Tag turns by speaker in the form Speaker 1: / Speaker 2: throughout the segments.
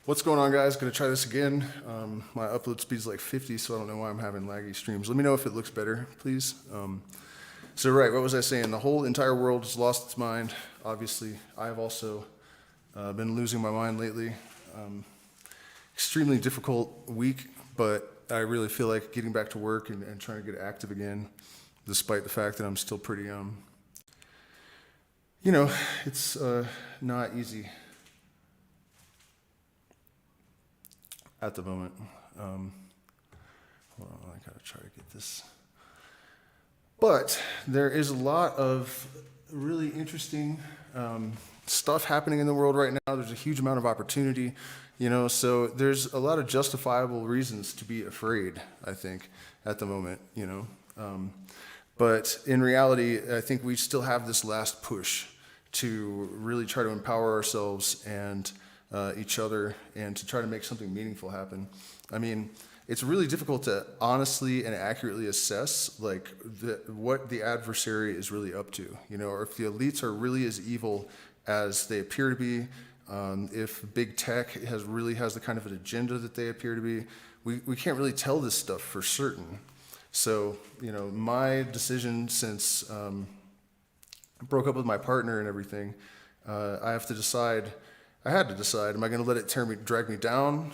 Speaker 1: What's going on, guys? Gonna try this again. My upload speed's like 50, so I don't know why I'm having laggy streams. Let me know if it looks better, please. Right, what was I saying? The whole entire world has lost its mind. Obviously, I've also been losing my mind lately. Extremely difficult week, but I really feel like getting back to work and trying to get active again, despite the fact that I'm still pretty, it's not easy at the moment. Hold on, I gotta try to get this. But there is a lot of really interesting stuff happening in the world right now. There's a huge amount of opportunity, so there's a lot of justifiable reasons to be afraid, I think, at the moment, But in reality, I think we still have this last push to really try to empower ourselves and each other and to try to make something meaningful happen. I mean, it's really difficult to honestly and accurately assess what the adversary is really up to, or if the elites are really as evil as they appear to be, if big tech really has the kind of an agenda that they appear to be. We can't really tell this stuff for certain. So, my decision since I broke up with my partner and everything, I had to decide, am I going to let it drag me down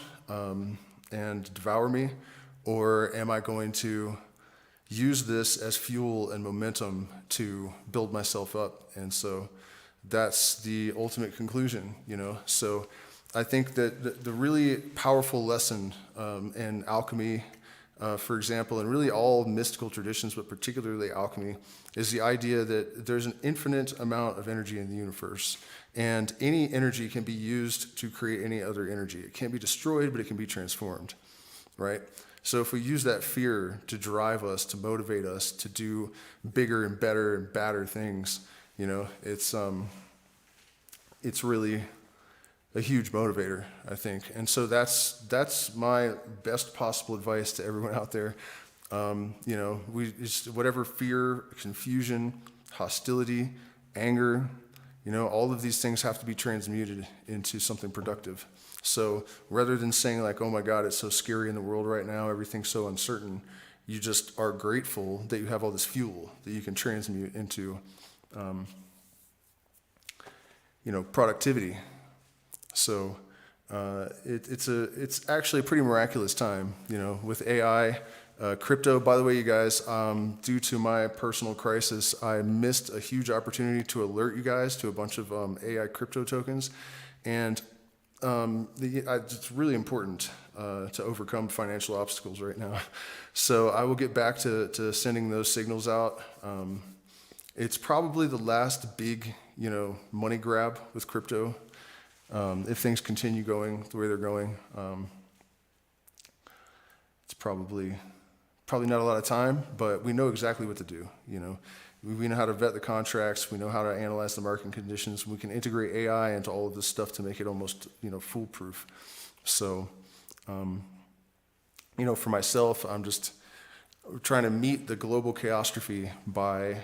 Speaker 1: and devour me, or am I going to use this as fuel and momentum to build myself up? And so that's the ultimate conclusion, So I think that the really powerful lesson in alchemy, for example, and really all mystical traditions, but particularly alchemy, is the idea that there's an infinite amount of energy in the universe, and any energy can be used to create any other energy. It can't be destroyed, but it can be transformed, right? So if we use that fear to drive us, to motivate us to do bigger and better and badder things, it's really a huge motivator, I think. And so that's my best possible advice to everyone out there. Whatever fear, confusion, hostility, anger, all of these things have to be transmuted into something productive. So rather than saying like, oh my God, it's so scary in the world right now, everything's so uncertain, you just are grateful that you have all this fuel that you can transmute into, productivity. So it's actually a pretty miraculous time, with AI, crypto. By the way, you guys, due to my personal crisis, I missed a huge opportunity to alert you guys to a bunch of AI crypto tokens, and it's really important to overcome financial obstacles right now. So I will get back to sending those signals out. It's probably the last big, money grab with crypto. If things continue going the way they're going, it's probably not a lot of time, but we know exactly what to do. We know how to vet the contracts. We know how to analyze the market conditions. We can integrate AI into all of this stuff to make it almost, foolproof. So, for myself, I'm just trying to meet the global chaostrophe by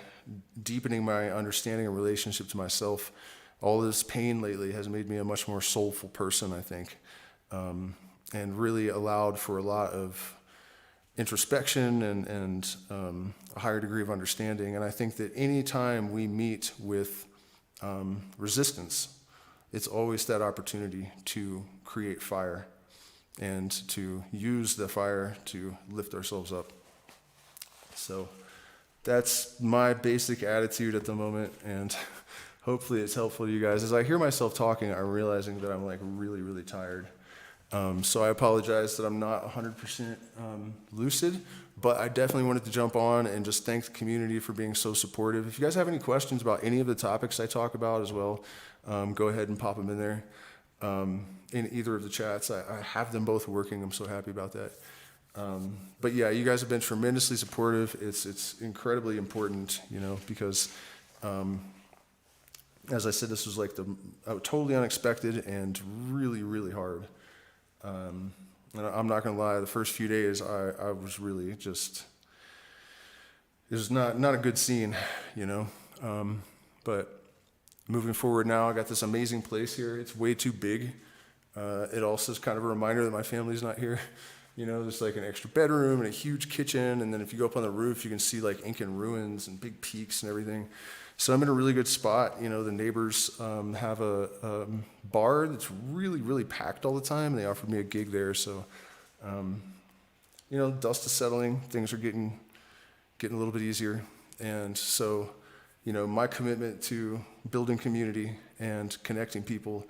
Speaker 1: deepening my understanding and relationship to myself. All this pain lately has made me a much more soulful person, I think, and really allowed for a lot of introspection and a higher degree of understanding. And I think that any time we meet with resistance, it's always that opportunity to create fire and to use the fire to lift ourselves up. So that's my basic attitude at the moment, and hopefully it's helpful to you guys. As I hear myself talking, I'm realizing that I'm really, really tired. So I apologize that I'm not 100% lucid, but I definitely wanted to jump on and just thank the community for being so supportive. If you guys have any questions about any of the topics I talk about as well, go ahead and pop them in there. In either of the chats, I have them both working. I'm so happy about that. But yeah, you guys have been tremendously supportive. It's incredibly important, because as I said, this was totally unexpected and really, really hard. And I'm not gonna lie, the first few days I was really just, it was not a good scene, but moving forward now, I got this amazing place here. It's way too big. It also is kind of a reminder that my family's not here. You know, there's like an extra bedroom and a huge kitchen, and then if you go up on the roof, you can see like Incan ruins and big peaks and everything. So I'm in a really good spot. You know, the neighbors have a bar that's really, really packed all the time, and they offered me a gig there. So, you know, dust is settling, things are getting a little bit easier, and so, you know, my commitment to building community and connecting people,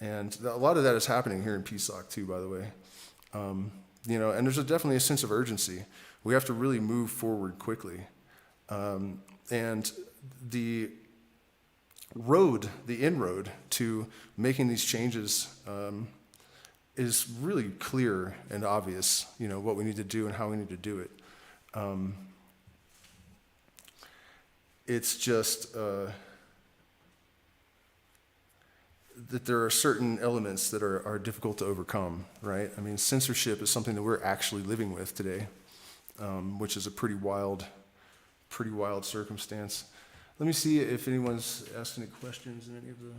Speaker 1: and a lot of that is happening here in PSOC too, by the way. You know, and there's definitely a sense of urgency. We have to really move forward quickly. And the inroad to making these changes is really clear and obvious, you know, what we need to do and how we need to do it. It's just that there are certain elements that are difficult to overcome, right? I mean, censorship is something that we're actually living with today, which is a pretty wild circumstance. Let me see if anyone's asked any questions in any of the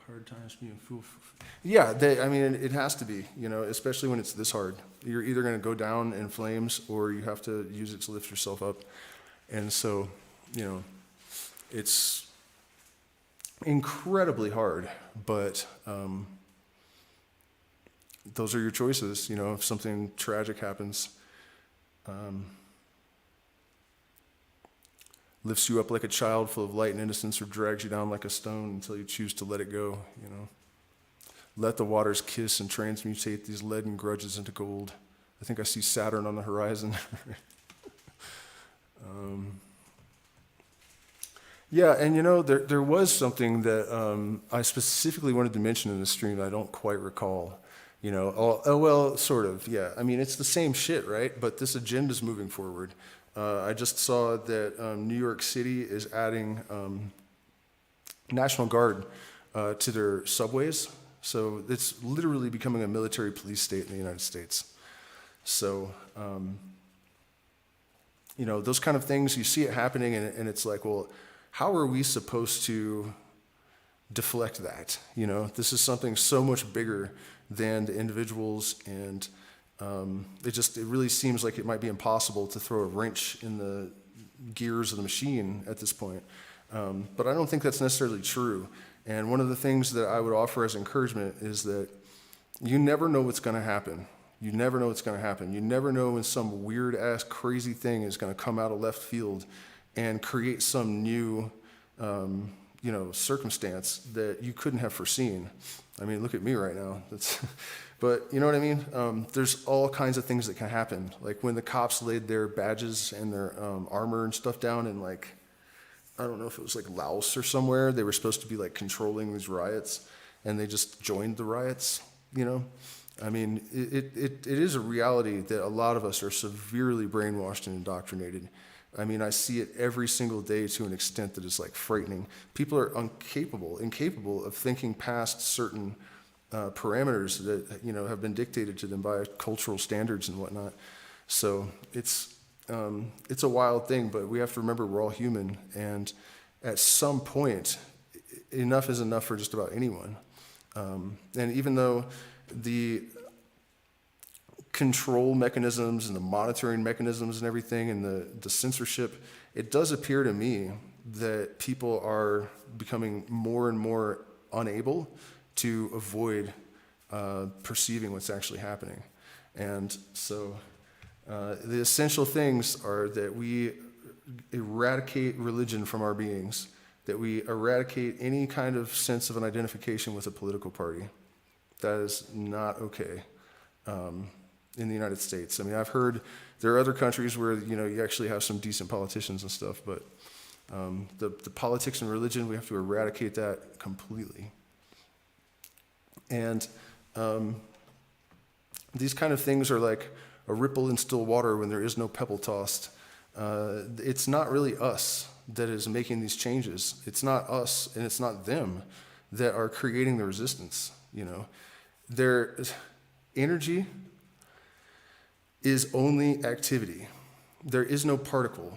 Speaker 1: hard times being full. Yeah, I mean, it has to be, you know, especially when it's this hard. You're either going to go down in flames or you have to use it to lift yourself up. And so, you know, it's incredibly hard, but those are your choices. You know, if something tragic happens, lifts you up like a child full of light and innocence, or drags you down like a stone until you choose to let it go, you know. Let the waters kiss and transmutate these leaden grudges into gold. I think I see Saturn on the horizon. Yeah, and you know, there was something that I specifically wanted to mention in the stream that I don't quite recall. You know, well, sort of, yeah. I mean, it's the same shit, right? But this agenda's moving forward. I just saw that New York City is adding National Guard to their subways. So it's literally becoming a military police state in the United States. So, you know, those kind of things, you see it happening, and it's like, well, how are we supposed to deflect that? You know, this is something so much bigger than the individuals, and it really seems like it might be impossible to throw a wrench in the gears of the machine at this point. But I don't think that's necessarily true. And one of the things that I would offer as encouragement is that you never know what's going to happen. You never know what's going to happen. You never know when some weird-ass crazy thing is going to come out of left field and create some new, you know, circumstance that you couldn't have foreseen. I mean, look at me right now. But you know what I mean? There's all kinds of things that can happen. Like when the cops laid their badges and their armor and stuff down in, like, I don't know if it was like Laos or somewhere. They were supposed to be like controlling these riots, and they just joined the riots, you know? I mean, it is a reality that a lot of us are severely brainwashed and indoctrinated. I mean, I see it every single day to an extent that is like frightening. People are incapable of thinking past certain parameters that, you know, have been dictated to them by cultural standards and whatnot. So it's a wild thing, but we have to remember we're all human, and at some point, enough is enough for just about anyone. And even though the control mechanisms and the monitoring mechanisms and everything and the censorship, it does appear to me that people are becoming more and more unable to avoid perceiving what's actually happening. And so the essential things are that we eradicate religion from our beings, that we eradicate any kind of sense of an identification with a political party. That is not okay. In the United States. I mean, I've heard there are other countries where, you know, you actually have some decent politicians and stuff, but the politics and religion, we have to eradicate that completely. And these kind of things are like a ripple in still water when there is no pebble tossed. It's not really us that is making these changes. It's not us and it's not them that are creating the resistance, you know. Their energy is only activity. There is no particle.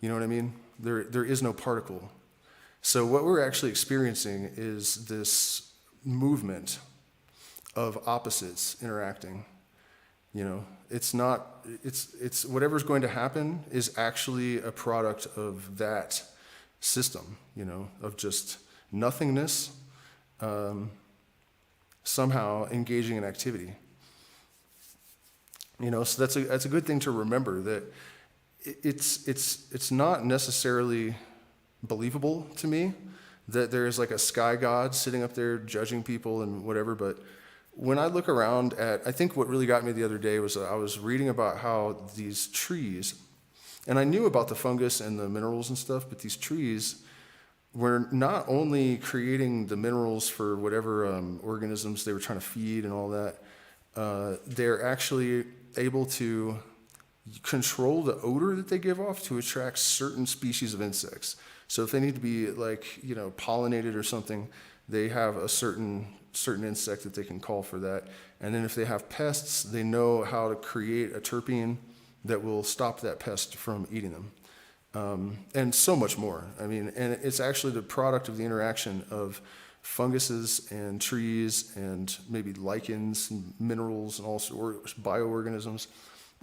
Speaker 1: You know what I mean? There is no particle. So what we're actually experiencing is this movement of opposites interacting. You know, it's whatever's going to happen is actually a product of that system, you know, of just nothingness somehow engaging in activity. You know, so that's a good thing to remember, that it's not necessarily believable to me that there's like a sky god sitting up there judging people and whatever, but when I look around at, I think what really got me the other day was I was reading about how these trees, and I knew about the fungus and the minerals and stuff, but these trees were not only creating the minerals for whatever organisms they were trying to feed and all that, they're actually able to control the odor that they give off to attract certain species of insects. So if they need to be like, you know, pollinated or something, they have a certain insect that they can call for that. And then if they have pests, they know how to create a terpene that will stop that pest from eating them. And so much more. I mean, and it's actually the product of the interaction of funguses and trees and maybe lichens and minerals and all sorts of bioorganisms.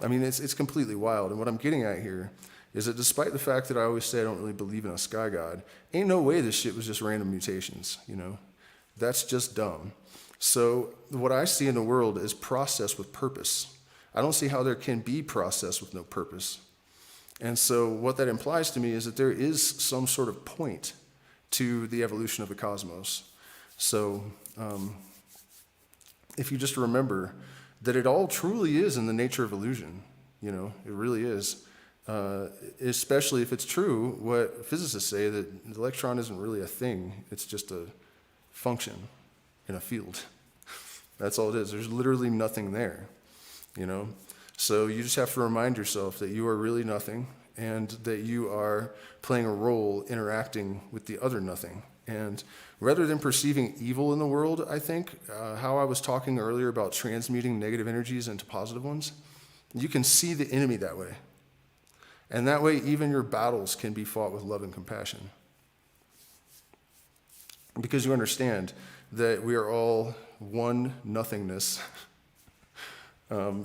Speaker 1: I mean, it's completely wild. And what I'm getting at here is that despite the fact that I always say I don't really believe in a sky god, ain't no way this shit was just random mutations, you know? That's just dumb. So what I see in the world is process with purpose. I don't see how there can be process with no purpose. And so what that implies to me is that there is some sort of point to the evolution of the cosmos. So if you just remember that it all truly is in the nature of illusion, you know, it really is. Especially if it's true what physicists say, that the electron isn't really a thing, it's just a function in a field. That's all it is. There's literally nothing there, you know? So you just have to remind yourself that you are really nothing, and that you are playing a role interacting with the other nothing. And rather than perceiving evil in the world, I think, how I was talking earlier about transmuting negative energies into positive ones, you can see the enemy that way. And that way, even your battles can be fought with love and compassion. Because you understand that we are all one nothingness,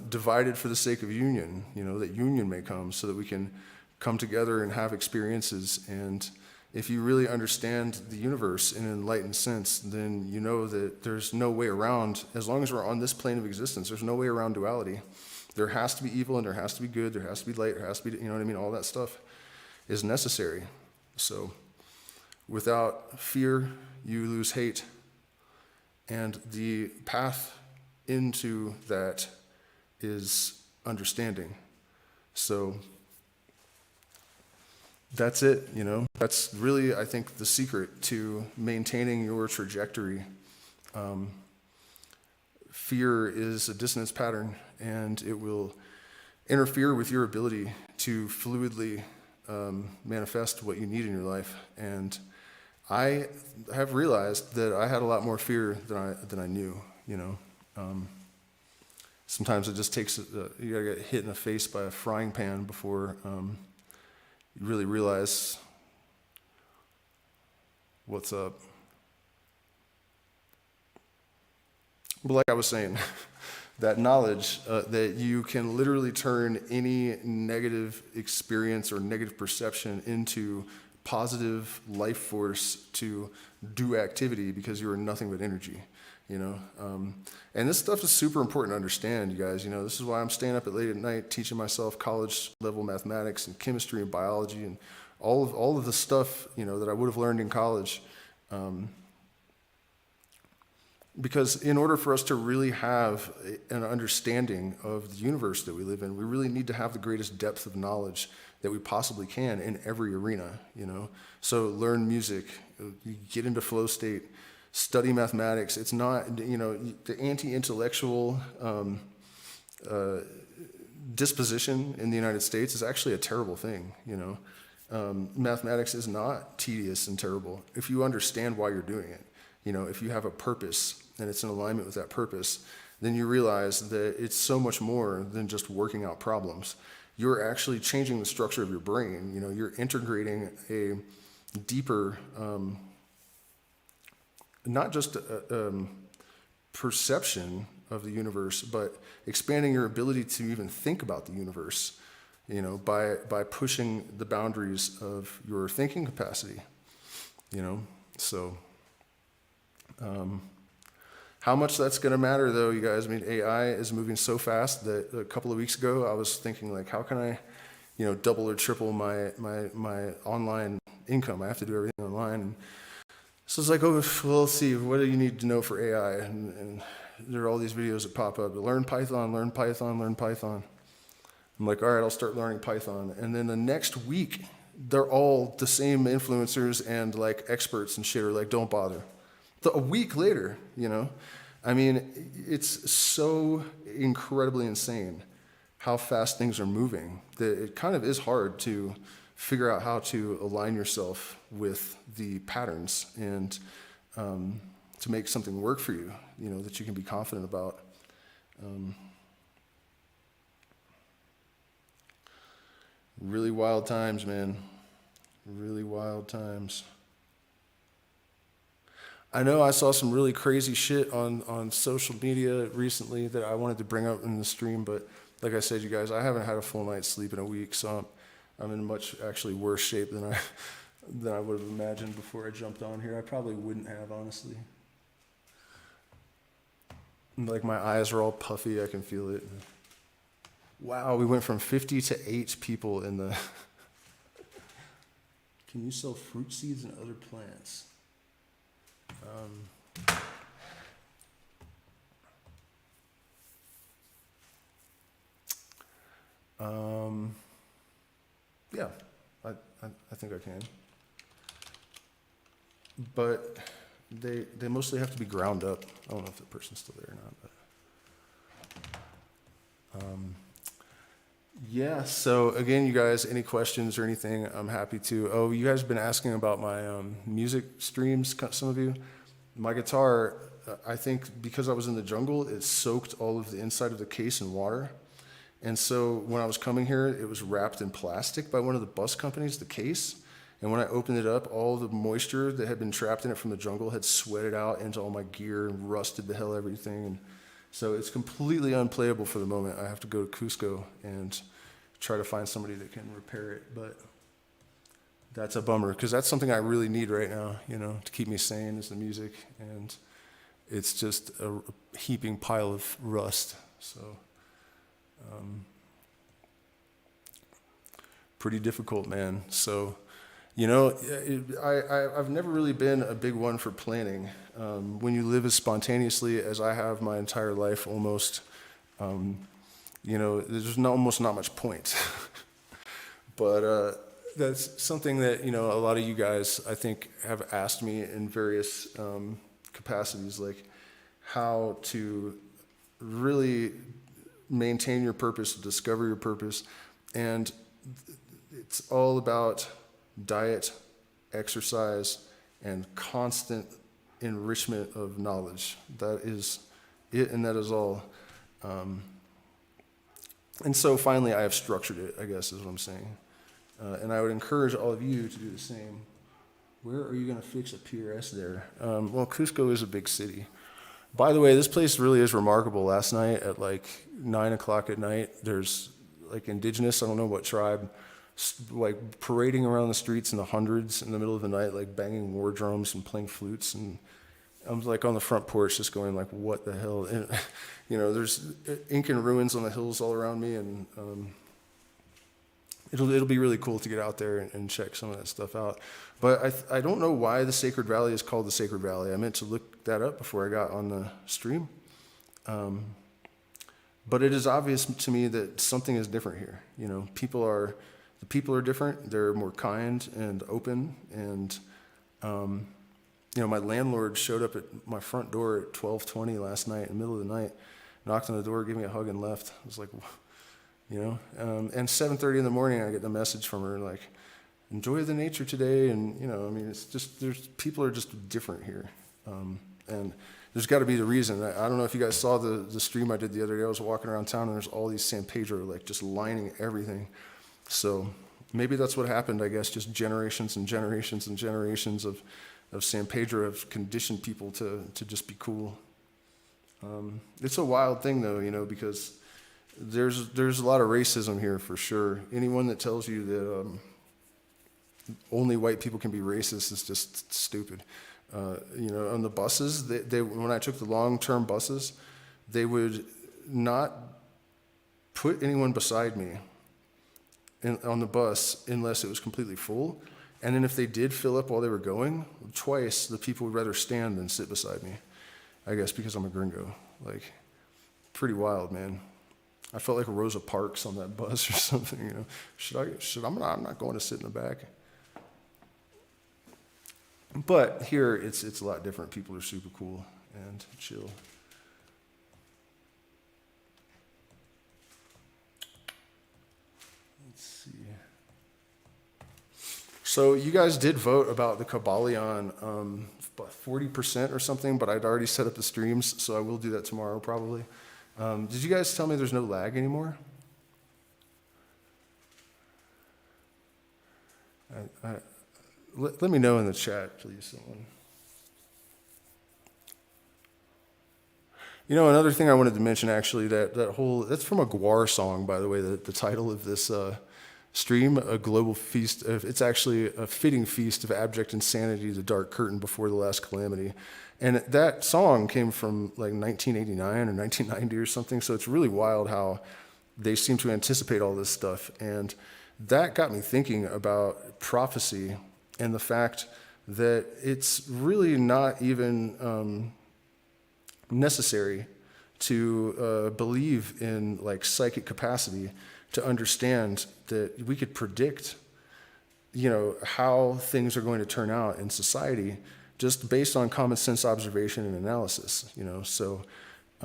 Speaker 1: divided for the sake of union, you know, that union may come so that we can come together and have experiences. And if you really understand the universe in an enlightened sense, then you know that there's no way around, as long as we're on this plane of existence, there's no way around duality. There has to be evil and there has to be good, there has to be light, there has to be, you know what I mean? All that stuff is necessary. So without fear, you lose hate. And the path into that is understanding. So that's it, you know. That's really, I think, the secret to maintaining your trajectory. Fear is a dissonance pattern, and it will interfere with your ability to fluidly manifest what you need in your life. And I have realized that I had a lot more fear than I knew, you know. Sometimes it just takes, you gotta get hit in the face by a frying pan before you really realize what's up. But like I was saying, that knowledge that you can literally turn any negative experience or negative perception into positive life force to do activity, because you are nothing but energy, you know. And this stuff is super important to understand, you guys. You know, this is why I'm staying up at late at night teaching myself college level mathematics and chemistry and biology and all of the stuff, you know, that I would have learned in college. Because in order for us to really have an understanding of the universe that we live in, we really need to have the greatest depth of knowledge that we possibly can in every arena, you know. So learn music, get into flow state, study mathematics. It's not, you know, the anti-intellectual disposition in the United States is actually a terrible thing, you know. Mathematics is not tedious and terrible if you understand why you're doing it. You know, if you have a purpose and it's in alignment with that purpose, then you realize that it's so much more than just working out problems. You're actually changing the structure of your brain. You know, you're integrating a deeper, not just perception of the universe, but expanding your ability to even think about the universe, by pushing the boundaries of your thinking capacity, So, how much that's going to matter, though, you guys? I mean, AI is moving so fast that a couple of weeks ago, I was thinking, like, how can I, double or triple my online income? I have to do everything online. And so it's like, oh, well, let's see, what do you need to know for AI? And there are all these videos that pop up. Learn Python, learn Python, learn Python. I'm like, all right, I'll start learning Python. And then the next week, they're all the same influencers and like experts and shit are like, don't bother. A week later, I mean, it's so incredibly insane how fast things are moving that it kind of is hard to figure out how to align yourself with the patterns and to make something work for you, that you can be confident about. Really wild times, man. Really wild times. I know I saw some really crazy shit on social media recently that I wanted to bring up in the stream, but like I said, you guys, I haven't had a full night's sleep in a week, so I'm in much actually worse shape than I would have imagined before I jumped on here. I probably wouldn't have, honestly. Like my eyes are all puffy, I can feel it. Wow, we went from 50 to 8 people in the... Can you sell fruit seeds and other plants? Yeah, I think I can. But they mostly have to be ground up. I don't know if the person's still there or not, but yeah, so again, you guys, any questions or anything, I'm happy to. Oh, you guys have been asking about my music streams, some of you. My guitar, I think because I was in the jungle, it soaked all of the inside of the case in water. And so when I was coming here, it was wrapped in plastic by one of the bus companies, the case. And when I opened it up, all the moisture that had been trapped in it from the jungle had sweated out into all my gear and rusted the hell everything. And so it's completely unplayable for the moment. I have to go to Cusco and try to find somebody that can repair it. But that's a bummer, because that's something I really need right now, to keep me sane, is the music. And it's just a heaping pile of rust. So pretty difficult, man. So, I've never really been a big one for planning. When you live as spontaneously as I have my entire life almost, there's almost not much point. But that's something that, a lot of you guys, I think, have asked me in various capacities, like how to really maintain your purpose, discover your purpose. And it's all about diet, exercise, and constant enrichment of knowledge. That is it, and that is all. And so finally, I have structured it, I guess, is what I'm saying. And I would encourage all of you to do the same. Where are you going to fix a PRS there? Well, Cusco is a big city. By the way, this place really is remarkable. Last night at like 9 o'clock at night, there's like indigenous, I don't know what tribe, like parading around the streets in the hundreds in the middle of the night, like banging war drums and playing flutes. And I'm like on the front porch just going like, what the hell? And, there's Incan ruins on the hills all around me. And it'll be really cool to get out there and check some of that stuff out. But I don't know why the Sacred Valley is called the Sacred Valley. I meant to look that up before I got on the stream. But it is obvious to me that something is different here. The people are different. They're more kind and open. And, my landlord showed up at my front door at 12:20 last night, in the middle of the night, knocked on the door, gave me a hug and left. I was like, and 7:30 in the morning, I get the message from her, like, enjoy the nature today. And, it's just, people are just different here. And there's got to be the reason. I don't know if you guys saw the stream I did the other day. I was walking around town and there's all these San Pedro, like just lining everything. So maybe that's what happened, I guess, just generations and generations and generations of San Pedro have conditioned people to just be cool. It's a wild thing though, because there's a lot of racism here for sure. Anyone that tells you that only white people can be racist is just stupid. On the buses, they when I took the long-term buses, they would not put anyone beside me on the bus unless it was completely full. And then if they did fill up while they were going, twice the people would rather stand than sit beside me. I guess because I'm a gringo. Like, pretty wild, man. I felt like Rosa Parks on that bus or something, I'm not going to sit in the back. But here, it's a lot different. People are super cool and chill. Let's see. So you guys did vote about the Kabbalion, about 40% or something, but I'd already set up the streams, so I will do that tomorrow probably. Did you guys tell me there's no lag anymore? Let me know in the chat, please, someone. Another thing I wanted to mention, actually, that's from a Gwar song, by the way, the title of this stream, A Global Feast. It's actually a fitting feast of abject insanity, the dark curtain before the last calamity. And that song came from like 1989 or 1990 or something, so it's really wild how they seem to anticipate all this stuff. And that got me thinking about prophecy and the fact that it's really not even necessary to believe in like psychic capacity to understand that we could predict, how things are going to turn out in society just based on common sense observation and analysis, So I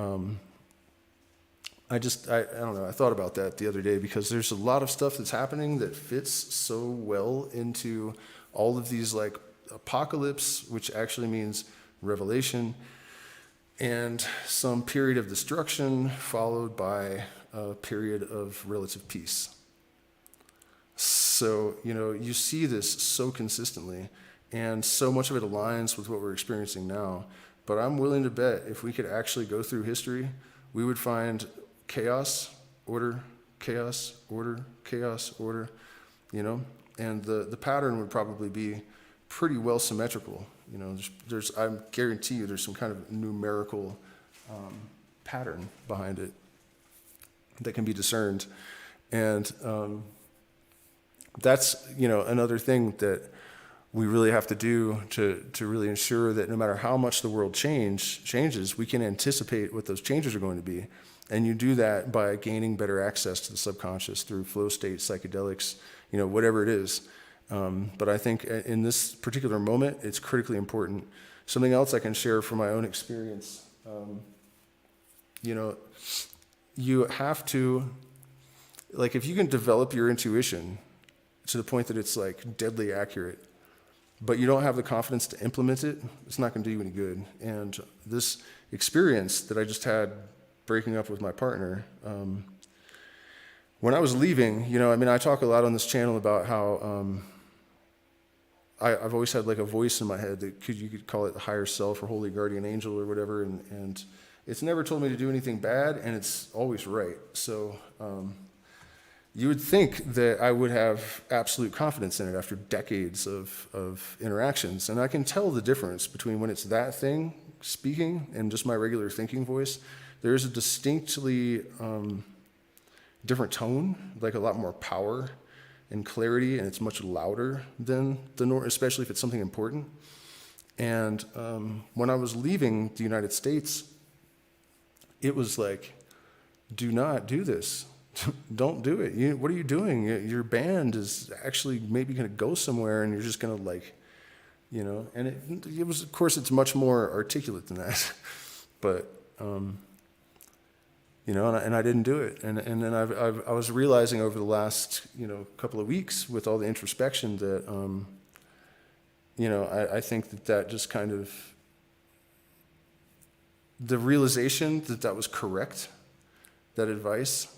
Speaker 1: don't know, I thought about that the other day because there's a lot of stuff that's happening that fits so well into all of these like apocalypse, which actually means revelation, and some period of destruction followed by a period of relative peace. So, you see this so consistently, and so much of it aligns with what we're experiencing now. But I'm willing to bet if we could actually go through history, we would find chaos, order, chaos, order, chaos, order, and the pattern would probably be pretty well symmetrical. I guarantee you there's some kind of numerical pattern behind it that can be discerned. And that's, another thing that we really have to do to really ensure that no matter how much the world changes, we can anticipate what those changes are going to be. And you do that by gaining better access to the subconscious through flow state, psychedelics, whatever it is. But I think in this particular moment, it's critically important. Something else I can share from my own experience, you have to, like, if you can develop your intuition to the point that it's like deadly accurate, but you don't have the confidence to implement it, it's not going to do you any good. And this experience that I just had breaking up with my partner, when I was leaving, I talk a lot on this channel about how I've always had like a voice in my head that you could call it the higher self or holy guardian angel or whatever, and it's never told me to do anything bad, and it's always right. So you would think that I would have absolute confidence in it after decades of interactions, and I can tell the difference between when it's that thing speaking and just my regular thinking voice. There's a distinctly different tone, like a lot more power and clarity, and it's much louder than the norm, especially if it's something important. And when I was leaving the United States, it was like, do not do this. Don't do it. What are you doing? Your band is actually maybe going to go somewhere, and you're just going to and it was, of course, it's much more articulate than that. But, and I didn't do it. And then I was realizing over the last, couple of weeks with all the introspection that, I think that just kind of, the realization that was correct, that advice,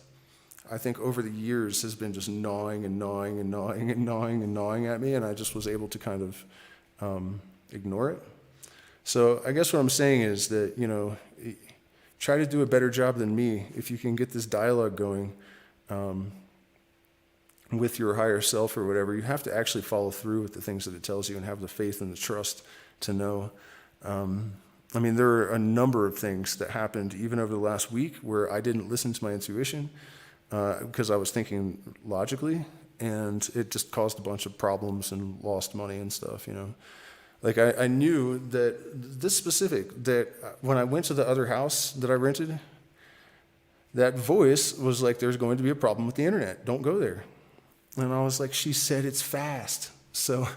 Speaker 1: I think over the years has been just gnawing and gnawing and gnawing and gnawing and gnawing at me, and I just was able to kind of ignore it. So I guess what I'm saying is that, try to do a better job than me. If you can get this dialogue going with your higher self or whatever, you have to actually follow through with the things that it tells you and have the faith and the trust to know. I mean, there are a number of things that happened even over the last week where I didn't listen to my intuition because I was thinking logically, and it just caused a bunch of problems and lost money and stuff, you know. Like I knew that this specific, that when I went to the other house that I rented, that voice was like, there's going to be a problem with the internet. Don't go there. And I was like, she said it's fast. So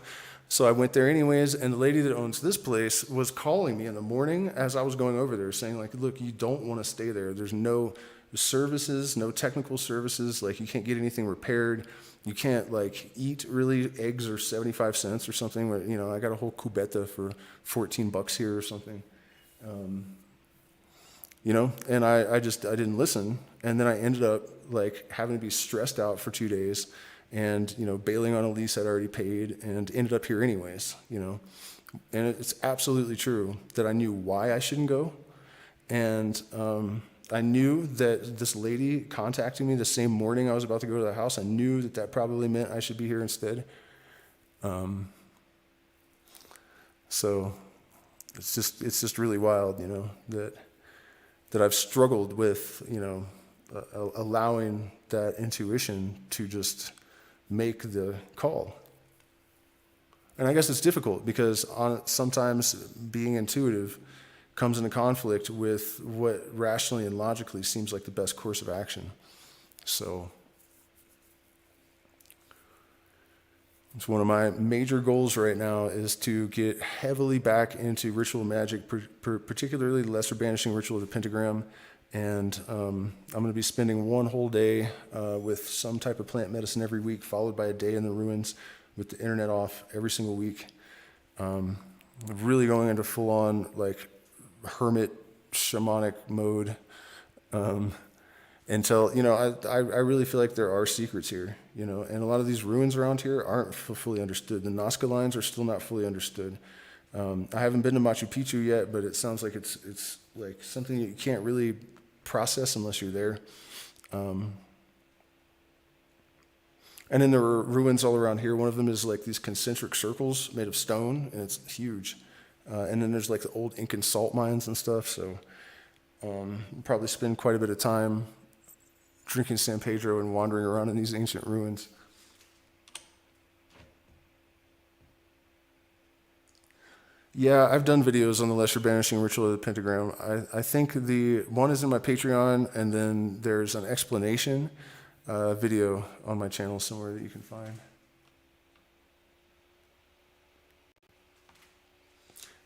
Speaker 1: I went there anyways, and the lady that owns this place was calling me in the morning as I was going over there saying like, look, you don't want to stay there. There's no services, no technical services. Like you can't get anything repaired. You can't like eat really. Eggs are 75 cents or something. Where, you know, I got a whole cubeta for $14 here or something. You know, and I didn't listen. And then I ended up like having to be stressed out for 2 days and, you know, bailing on a lease I'd already paid and ended up here anyways, you know. And it's absolutely true that I knew why I shouldn't go. And I knew that this lady contacting me the same morning I was about to go to the house, I knew that that probably meant I should be here instead. So it's just really wild, you know, that I've struggled with, you know, allowing that intuition to just make the call. And I guess it's difficult because sometimes being intuitive comes into conflict with what rationally and logically seems like the best course of action. So it's one of my major goals right now is to get heavily back into ritual magic, particularly the lesser banishing ritual of the pentagram. And I'm going to be spending one whole day with some type of plant medicine every week, followed by a day in the ruins with the internet off every single week. Really going into full-on like hermit shamanic mode until, you know, I really feel like there are secrets here, you know, and a lot of these ruins around here aren't fully understood. The Nazca lines are still not fully understood. I haven't been to Machu Picchu yet, but it sounds like it's like something you can't really process unless you're there. And then there are ruins all around here. One of them is like these concentric circles made of stone, and it's huge. And then there's like the old Incan salt mines and stuff. So we'll probably spend quite a bit of time drinking San Pedro and wandering around in these ancient ruins. Yeah, I've done videos on the lesser banishing ritual of the pentagram. I think the one is in my Patreon, and then there's an explanation video on my channel somewhere that you can find.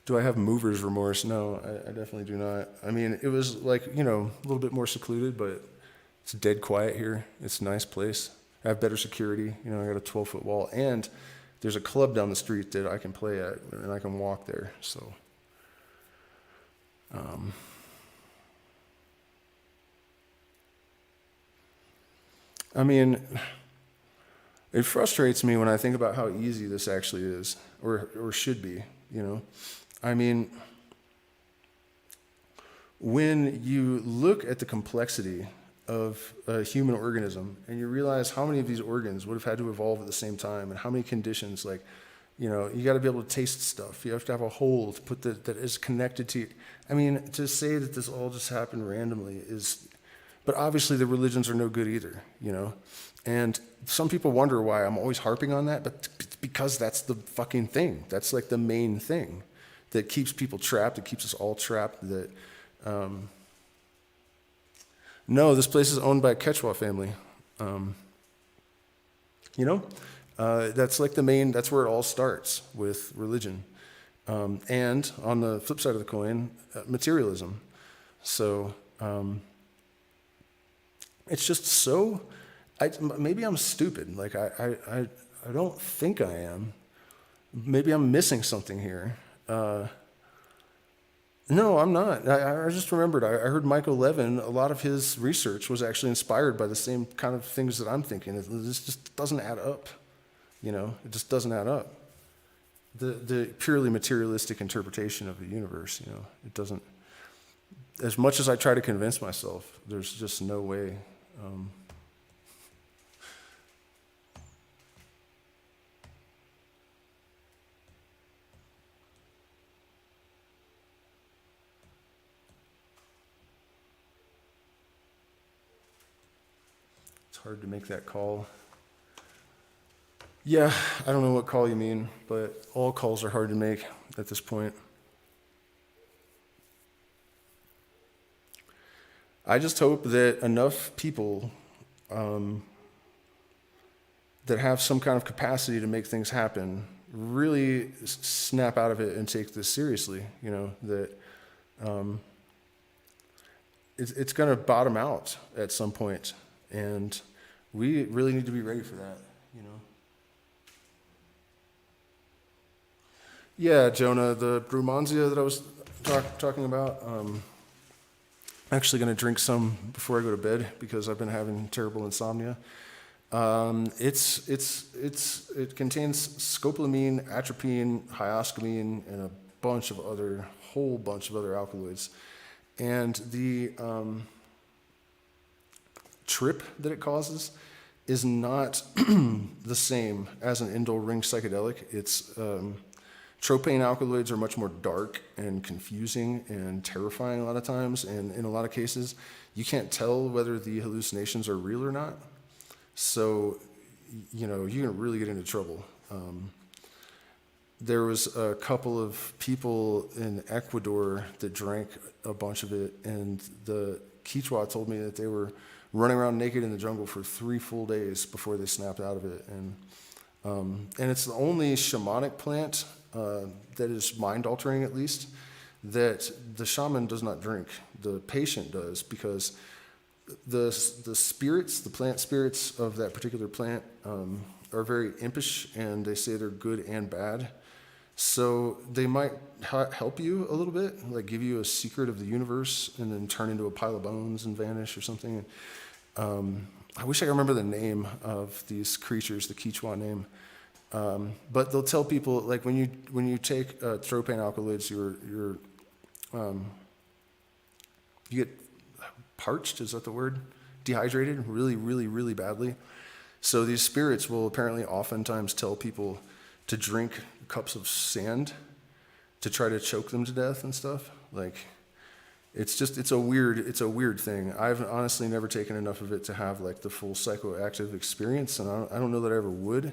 Speaker 1: Do I have mover's remorse? No, I definitely do not. I mean, it was like, you know, a little bit more secluded, but it's dead quiet here. It's a nice place. I have better security. You know, I got a 12-foot wall, and there's a club down the street that I can play at, and I can walk there. So, I mean, it frustrates me when I think about how easy this actually is, or should be, you know. I mean, when you look at the complexity of a human organism and you realize how many of these organs would have had to evolve at the same time and how many conditions, like, you know, you got to be able to taste stuff. You have to have a hole to put that is connected to you. I mean, to say that this all just happened randomly is, but obviously the religions are no good either, you know. And some people wonder why I'm always harping on that, but because that's the fucking thing. That's like the main thing that keeps people trapped. It keeps us all trapped. That no, this place is owned by a Quechua family. You know, that's like the main. That's where it all starts with religion, and on the flip side of the coin, materialism. So it's just so. Maybe I'm stupid. Like I don't think I am. Maybe I'm missing something here. No, I'm not. I just remembered. I heard Michael Levin, a lot of his research was actually inspired by the same kind of things that I'm thinking. This just doesn't add up. You know, it just doesn't add up. The purely materialistic interpretation of the universe, you know, it doesn't. as much as I try to convince myself, there's just no way. It's hard to make that call. Yeah, I don't know what call you mean, but all calls are hard to make at this point. I just hope that enough people that have some kind of capacity to make things happen really snap out of it and take this seriously, that it's going to bottom out at some point, and we really need to be ready for that, Yeah, Jonah, the Brumansia that I was talking about, I'm actually going to drink some before I go to bed because I've been having terrible insomnia. It contains scopolamine, atropine, hyoscamine, and a whole bunch of other alkaloids. And the trip that it causes is not the same as an indole ring psychedelic. It's tropane alkaloids are much more dark and confusing and terrifying a lot of times, and in a lot of cases, you can't tell whether the hallucinations are real or not. So, you can really get into trouble. There was a couple of people in Ecuador that drank a bunch of it, and the Quichua told me that they were running around naked in the jungle for 3 full days before they snapped out of it. And it's the only shamanic plant that is mind-altering, at least, that the shaman does not drink. The patient does, because the spirits, the plant spirits of that particular plant are very impish, and they say they're good and bad. So they might help you a little bit, like give you a secret of the universe and then turn into a pile of bones and vanish or something. I wish I could remember the name of these creatures, the Quichua name. But they'll tell people, like, when you take tropane alkaloids, you get parched, is that the word? Dehydrated really, really, really badly. So these spirits will apparently oftentimes tell people to drink cups of sand to try to choke them to death and stuff. Like, it's a weird thing. I've honestly never taken enough of it to have like the full psychoactive experience, and I don't know that I ever would,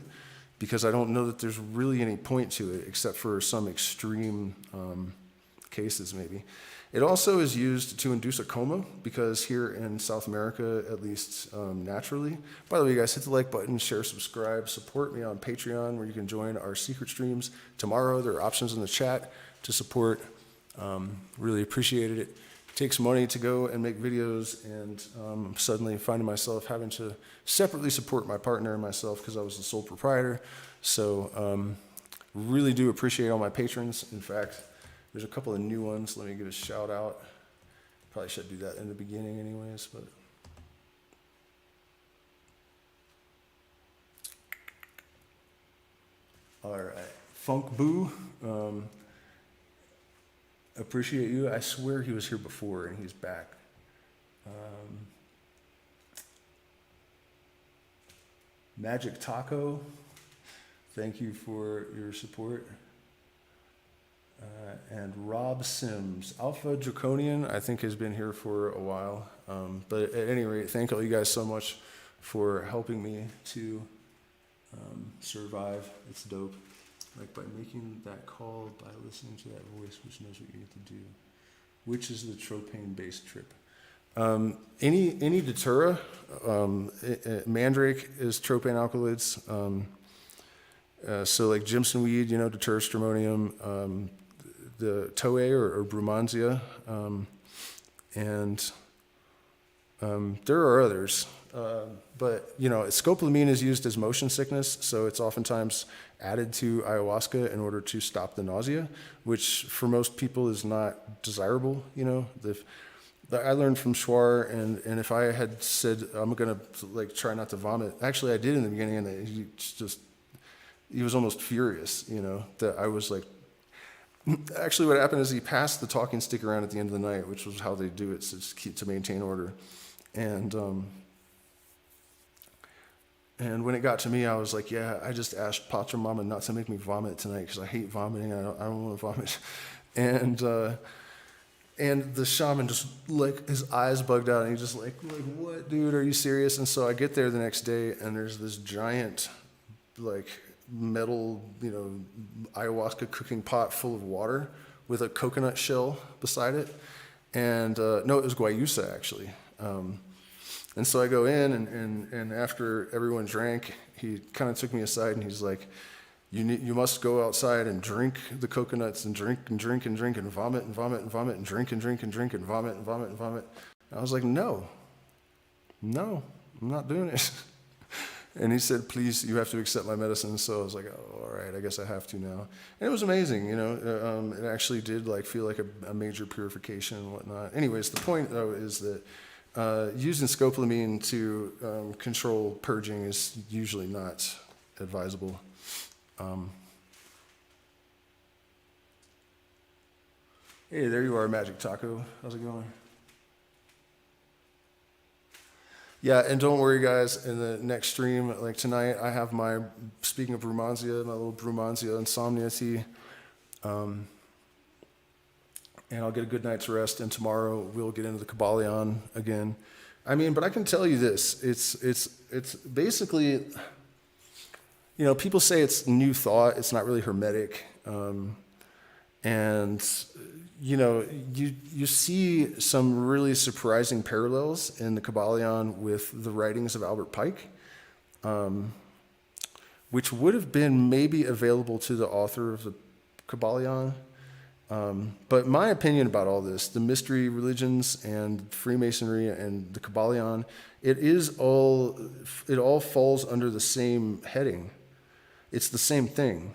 Speaker 1: because I don't know that there's really any point to it except for some extreme cases maybe. It also is used to induce a coma, because here in South America, at least naturally. By the way, you guys, hit the like button, share, subscribe, support me on Patreon, where you can join our secret streams tomorrow. There are options in the chat to support. Really appreciated it. It takes money to go and make videos, and I'm suddenly finding myself having to separately support my partner and myself because I was the sole proprietor. So really do appreciate all my patrons. In fact, there's a couple of new ones. Let me give a shout out. Probably should do that in the beginning anyways, but all right. Funk Boo, appreciate you. I swear he was here before and he's back. Magic Taco, thank you for your support. And Rob Sims, Alpha Draconian, I think has been here for a while. But at any rate, thank all you guys so much for helping me to survive. It's dope. Like, by making that call, by listening to that voice, which knows what you need to do, which is the tropane-based trip. Any datura, mandrake is tropane alkaloids. So like Jimson weed, datura stramonium, the toei or brumansia, and there are others. But scopolamine is used as motion sickness, so it's oftentimes added to ayahuasca in order to stop the nausea, which for most people is not desirable. I learned from Schwar, and if I had said I'm gonna try not to vomit, actually I did in the beginning, and he was almost furious, that I was like, Actually, what happened is he passed the talking stick around at the end of the night, which was how they do it, to maintain order. And when it got to me, I was like, yeah, I just asked Pachamama not to make me vomit tonight because I hate vomiting. I don't want to vomit. And the shaman just, like, his eyes bugged out, and he just like, what, dude, are you serious? And so I get there the next day, and there's this giant, like, metal, ayahuasca cooking pot full of water with a coconut shell beside it. And no, it was guayusa, actually. And so I go in, and after everyone drank, he kind of took me aside, and he's like, you must go outside and drink the coconuts and drink and drink and drink and vomit and vomit and vomit and drink and drink and drink and vomit and vomit and vomit. And I was like, no, I'm not doing it. And he said, please, you have to accept my medicine. So I was like, oh, all right, I guess I have to now. And it was amazing, it actually did feel like a major purification and whatnot. Anyways, the point though is that using scopolamine to control purging is usually not advisable. Hey, there you are, Magic Taco. How's it going? Yeah, and don't worry, guys. In the next stream, like tonight, I have speaking of Brumansia, my little Brumansia insomnia tea. And I'll get a good night's rest, and tomorrow we'll get into the Kabbalion again. But I can tell you this. It's basically, people say it's new thought. It's not really hermetic. You see some really surprising parallels in the Kabbalion with the writings of Albert Pike, which would have been maybe available to the author of the Kabbalion. But my opinion about all this, the mystery religions and Freemasonry and the Kabbalion, it all falls under the same heading. It's the same thing,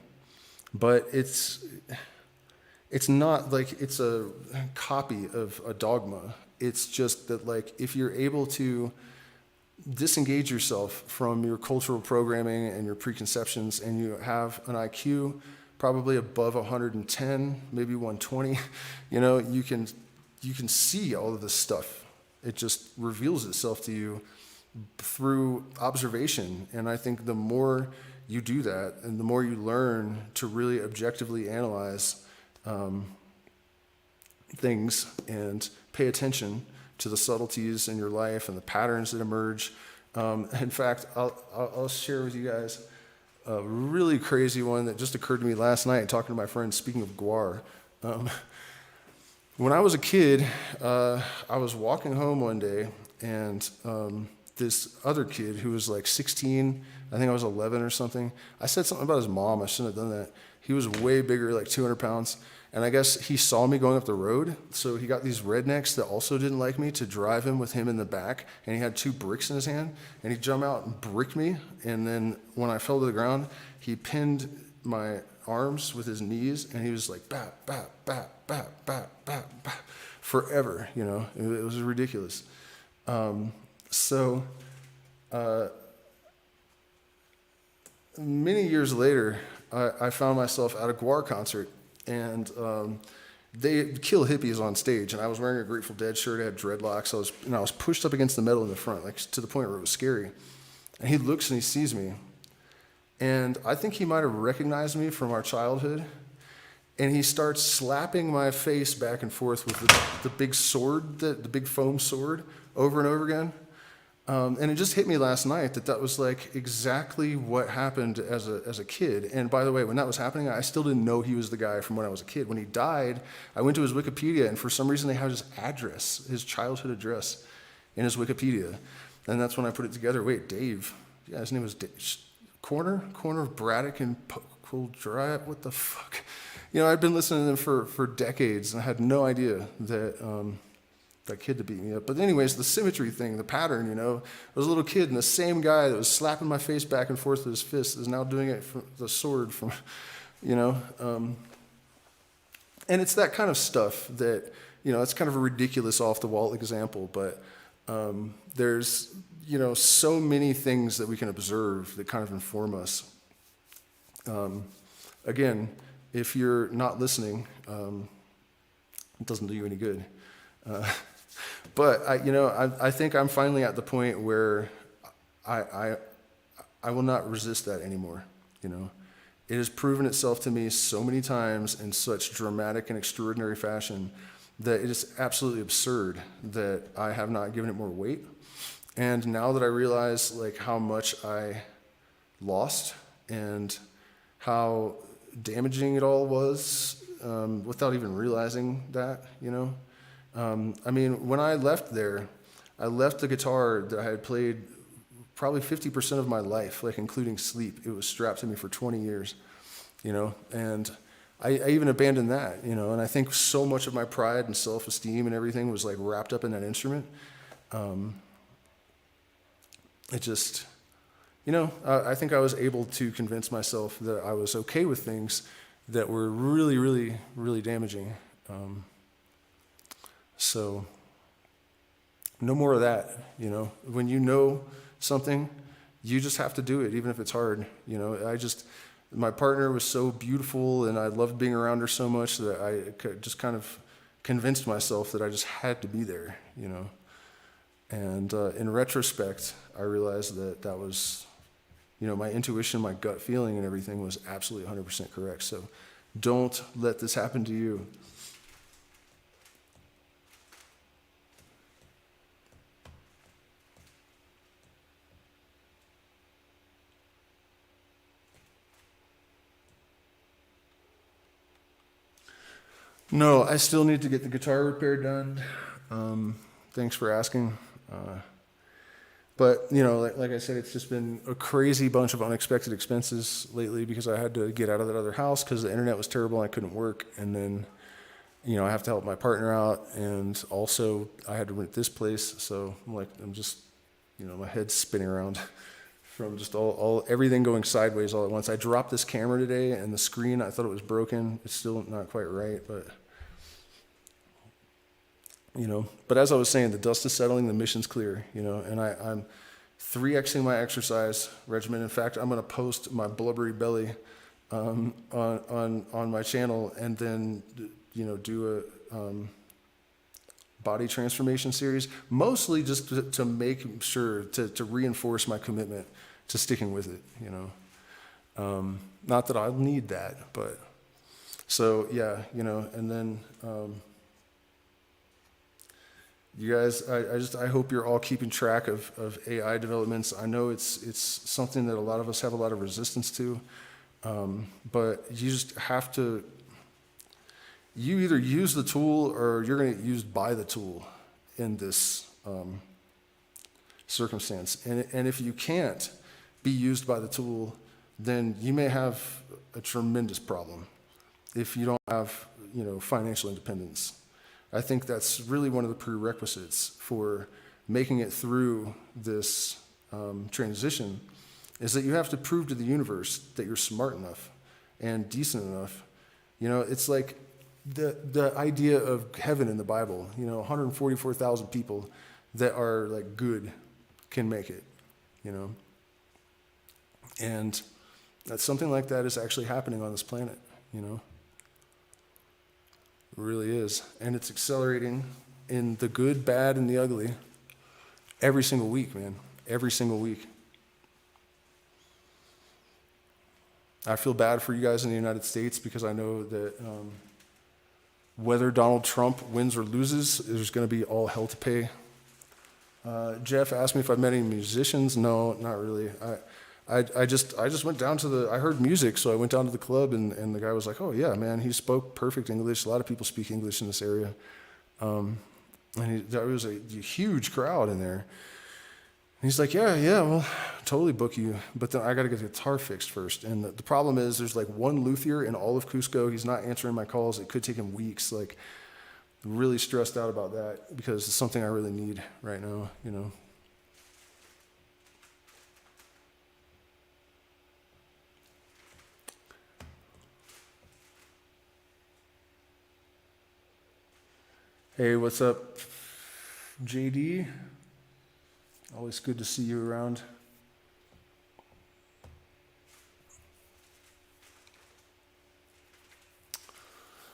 Speaker 1: but it's not like it's a copy of a dogma. It's just that, if you're able to disengage yourself from your cultural programming and your preconceptions, and you have an IQ probably above 110, maybe 120, you can see all of this stuff. It just reveals itself to you through observation. And I think the more you do that, and the more you learn to really objectively analyze things and pay attention to the subtleties in your life and the patterns that emerge. In fact, I'll share with you guys a really crazy one that just occurred to me last night talking to my friend, speaking of guar. When I was a kid, I was walking home one day, and this other kid who was 16, I think I was 11 or something, I said something about his mom. I shouldn't have done that. He was way bigger, 200 pounds. And I guess he saw me going up the road, so he got these rednecks that also didn't like me to drive him with him in the back, and he had 2 bricks in his hand, and he'd jump out and brick me, and then when I fell to the ground, he pinned my arms with his knees, and he was like, bap, bap, bap, bap, bap, bap, bap, forever, It was ridiculous. Many years later, I found myself at a guar concert, and they kill hippies on stage, and I was wearing a Grateful Dead shirt. I had dreadlocks. I was pushed up against the metal in the front, to the point where it was scary. And he looks and he sees me, and I think he might have recognized me from our childhood. And he starts slapping my face back and forth with the big sword, the big foam sword, over and over again. And it just hit me last night that was exactly what happened as a kid. And by the way, when that was happening, I still didn't know he was the guy from when I was a kid. When he died, I went to his Wikipedia, and for some reason they have his address, his childhood address, in his Wikipedia. And that's when I put it together. Wait, Dave. Yeah, his name was Dave. Corner of Braddock and Cool Drive. What the fuck? I'd been listening to them for decades, and I had no idea that that kid to beat me up. But anyways, the symmetry thing, the pattern, I was a little kid, and the same guy that was slapping my face back and forth with his fist is now doing it from the sword from, and it's that kind of stuff that, it's kind of a ridiculous off-the-wall example, but there's, so many things that we can observe that kind of inform us. Again, if you're not listening, it doesn't do you any good. But I think I'm finally at the point where I will not resist that anymore. It has proven itself to me so many times in such dramatic and extraordinary fashion that it is absolutely absurd that I have not given it more weight. And now that I realize like how much I lost and how damaging it all was, without even realizing that, I mean, when I left there, I left the guitar that I had played probably 50% of my life, like including sleep. It was strapped to me for 20 years, and I even abandoned that, and I think so much of my pride and self-esteem and everything was like wrapped up in that instrument. It just, I think I was able to convince myself that I was okay with things that were really, really, really damaging. So no more of that, When you know something, you just have to do it, even if it's hard. My partner was so beautiful, and I loved being around her so much that I just kind of convinced myself that I just had to be there, And in retrospect, I realized that was, my intuition, my gut feeling and everything was absolutely 100% correct. So don't let this happen to you. No, I still need to get the guitar repair done. Thanks for asking. But, like I said, it's just been a crazy bunch of unexpected expenses lately because I had to get out of that other house because the internet was terrible and I couldn't work. And then, I have to help my partner out. And also I had to rent this place. So I'm just, my head's spinning around from just everything going sideways all at once. I dropped this camera today and the screen, I thought it was broken. It's still not quite right, but... But as I was saying, the dust is settling, the mission's clear, and I'm 3xing my exercise regimen. In fact, I'm going to post my blubbery belly on my channel and then, do a body transformation series, mostly just to make sure, to reinforce my commitment to sticking with it, Not that I'll need that, but so, yeah, and then... You guys, I hope you're all keeping track of AI developments. I know it's something that a lot of us have a lot of resistance to, but you just have to, you either use the tool or you're going to get used by the tool in this circumstance. And if you can't be used by the tool, then you may have a tremendous problem if you don't have, financial independence. I think that's really one of the prerequisites for making it through this transition is that you have to prove to the universe that you're smart enough and decent enough. It's like the idea of heaven in the Bible, 144,000 people that are like good can make it, And that's something like that is actually happening on this planet, It really is. And it's accelerating in the good, bad, and the ugly every single week, man. Every single week. I feel bad for you guys in the United States because I know that whether Donald Trump wins or loses, there's going to be all hell to pay. Jeff asked me if I've met any musicians. No, not really. I just went down to I heard music, so I went down to the club, and the guy was like, oh, yeah, man, he spoke perfect English. A lot of people speak English in this area. And there was a huge crowd in there. And he's like, yeah, well, totally book you, but then I got to get the guitar fixed first. And the problem is there's like one luthier in all of Cusco. He's not answering my calls. It could take him weeks. Like, really stressed out about that because it's something I really need right now, Hey, what's up, JD? Always good to see you around.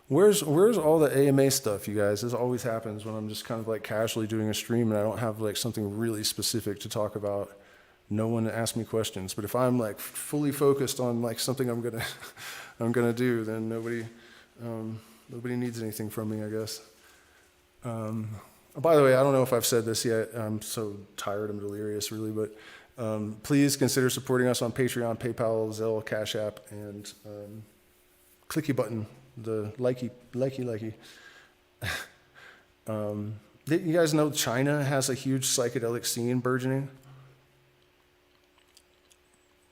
Speaker 1: Where's all the AMA stuff, you guys? This always happens when I'm just kind of like casually doing a stream and I don't have like something really specific to talk about. No one asks me questions. But if I'm like fully focused on like something I'm gonna I'm gonna do, then nobody needs anything from me, I guess. By the way, I don't know if I've said this yet. I'm so tired. I'm delirious, really. But please consider supporting us on Patreon, PayPal, Zelle, Cash App, and clicky button. The likey. You guys know China has a huge psychedelic scene burgeoning?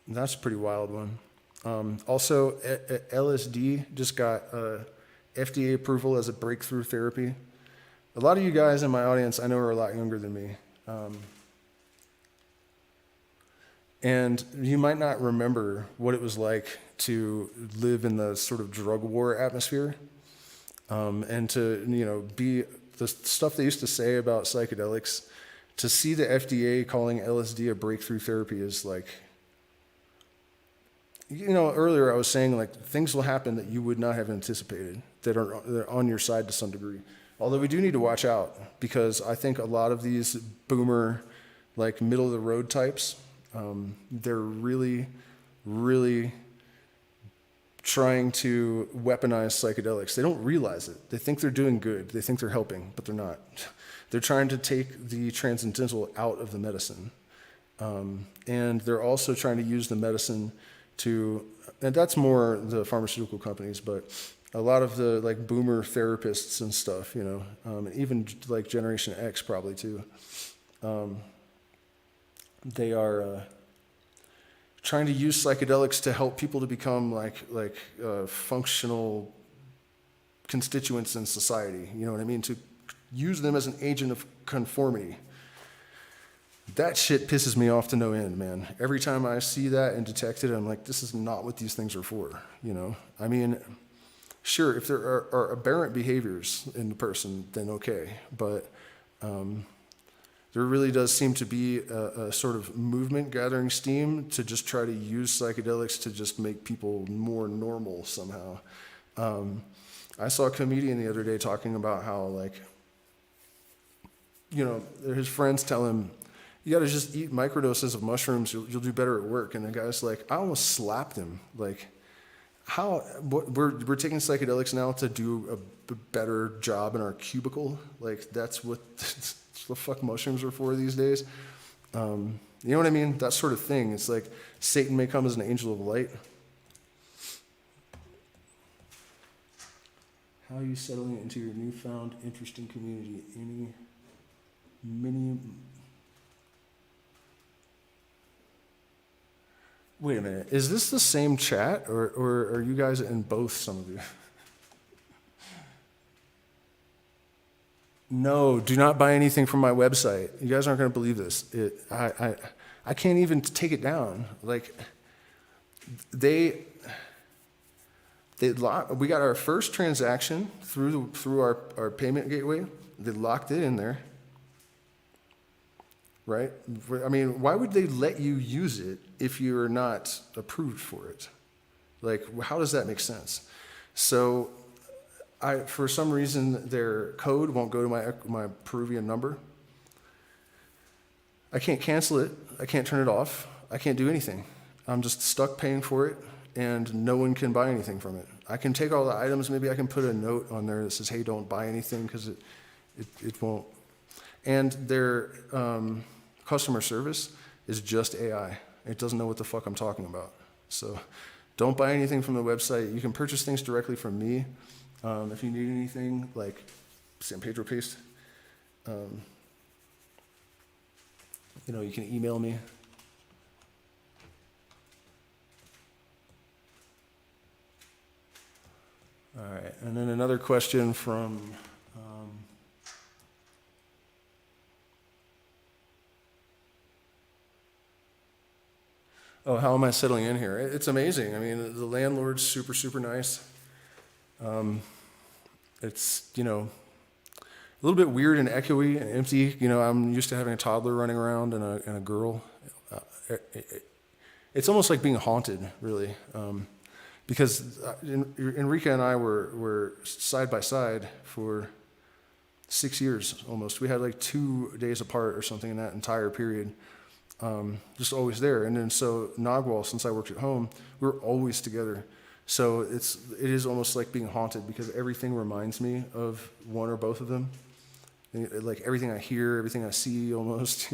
Speaker 1: That's a pretty wild one. Also, LSD just got FDA approval as a breakthrough therapy. A lot of you guys in my audience I know are a lot younger than me. And you might not remember what it was like to live in the sort of drug war atmosphere, and to, be the stuff they used to say about psychedelics, to see the FDA calling LSD a breakthrough therapy is like, earlier I was saying like things will happen that you would not have anticipated that are on your side to some degree. Although we do need to watch out, because I think a lot of these boomer, like middle of the road types, they're really, really trying to weaponize psychedelics. They don't realize it. They think they're doing good. They think they're helping, but they're not. They're trying to take the transcendental out of the medicine. And they're also trying to use the medicine to, and that's more the pharmaceutical companies, but a lot of the like boomer therapists and stuff, even like Generation X probably too. They are trying to use psychedelics to help people to become like functional constituents in society. You know what I mean? To use them as an agent of conformity. That shit pisses me off to no end, man. Every time I see that and detect it, I'm like, this is not what these things are for. I mean, sure, if there are aberrant behaviors in the person, then okay, but there really does seem to be a sort of movement gathering steam to just try to use psychedelics to just make people more normal somehow. I saw a comedian the other day talking about how, his friends tell him, you got to just eat microdoses of mushrooms, you'll do better at work. And the guy's like, I almost slapped him. Like, how, we're taking psychedelics now to do a better job in our cubicle? Like, that's what the fuck mushrooms are for these days? You know what I mean? That sort of thing. It's like Satan may come as an angel of light. How are you settling into your newfound interesting community? Wait a minute. Is this the same chat, or are you guys in both, some of you? No, do not buy anything from my website. You guys aren't going to believe this. I can't even take it down. Like, we got our first transaction through our payment gateway. They locked it in there. Right? I mean, why would they let you use it if you're not approved for it? Like, how does that make sense? So, for some reason, their code won't go to my Peruvian number. I can't cancel it. I can't turn it off. I can't do anything. I'm just stuck paying for it, and no one can buy anything from it. I can take all the items. Maybe I can put a note on there that says, hey, don't buy anything, because it won't. And their customer service is just AI. It doesn't know what the fuck I'm talking about. So don't buy anything from the website. You can purchase things directly from me. If you need anything, like San Pedro paste, you can email me. All right, and then another question from how am I settling in here? It's amazing. I mean, the landlord's super, super nice. It's, a little bit weird and echoey and empty. I'm used to having a toddler running around and a girl. It's almost like being haunted, really. because Enrique and I were side by side for 6 years almost. We had like 2 days apart or something in that entire period, just always there. And then so Nagual, since I worked at home, we were always together. So it is almost like being haunted because everything reminds me of one or both of them. Like everything I hear, everything I see, almost,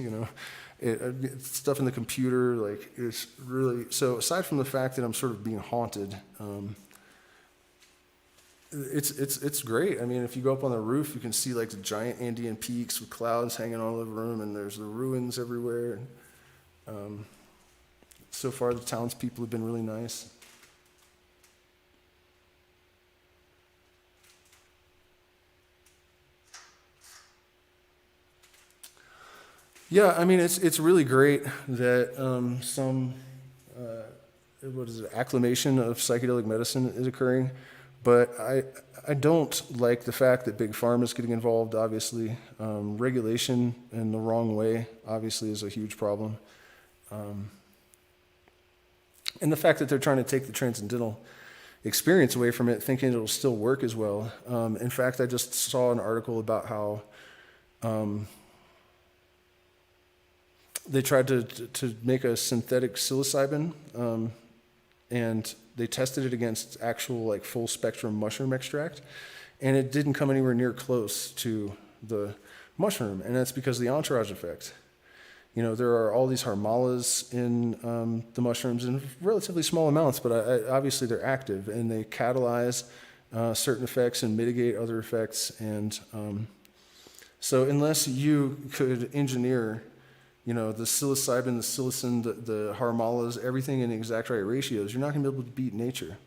Speaker 1: stuff in the computer, like it's really. So aside from the fact that I'm sort of being haunted, it's great. I mean, if you go up on the roof, you can see like the giant Andean peaks with clouds hanging all over them, and there's the ruins everywhere. So far, the townspeople have been really nice. Yeah, I mean, it's really great that acclamation of psychedelic medicine is occurring, but I don't like the fact that Big Pharma is getting involved, obviously. Regulation in the wrong way, obviously, is a huge problem. And the fact that they're trying to take the transcendental experience away from it, thinking it'll still work as well. In fact, I just saw an article about how they tried to make a synthetic psilocybin, and they tested it against actual like full spectrum mushroom extract, and it didn't come anywhere near close to the mushroom, and that's because of the entourage effect. There are all these harmalas in the mushrooms in relatively small amounts, but obviously they're active, and they catalyze certain effects and mitigate other effects, and so unless you could engineer the psilocybin, the psilocin, the harmalas, everything in exact right ratios, you're not going to be able to beat nature,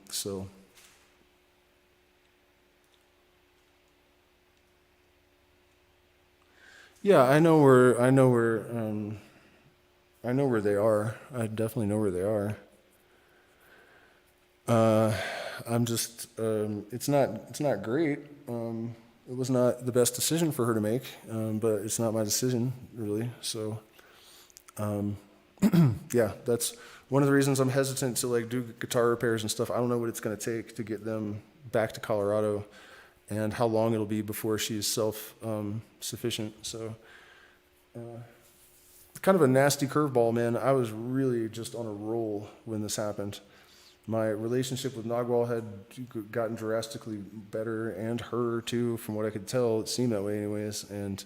Speaker 1: so. Yeah, I know where they are. I definitely know where they are. I'm just, it's not great. It was not the best decision for her to make, but it's not my decision, really. So, yeah, that's one of the reasons I'm hesitant to like do guitar repairs and stuff. I don't know what it's going to take to get them back to Colorado, and how long it'll be before she's self-sufficient. So, kind of a nasty curveball, man. I was really just on a roll when this happened. My relationship with Nagual had gotten drastically better, and her too, from what I could tell. It seemed that way anyways. And,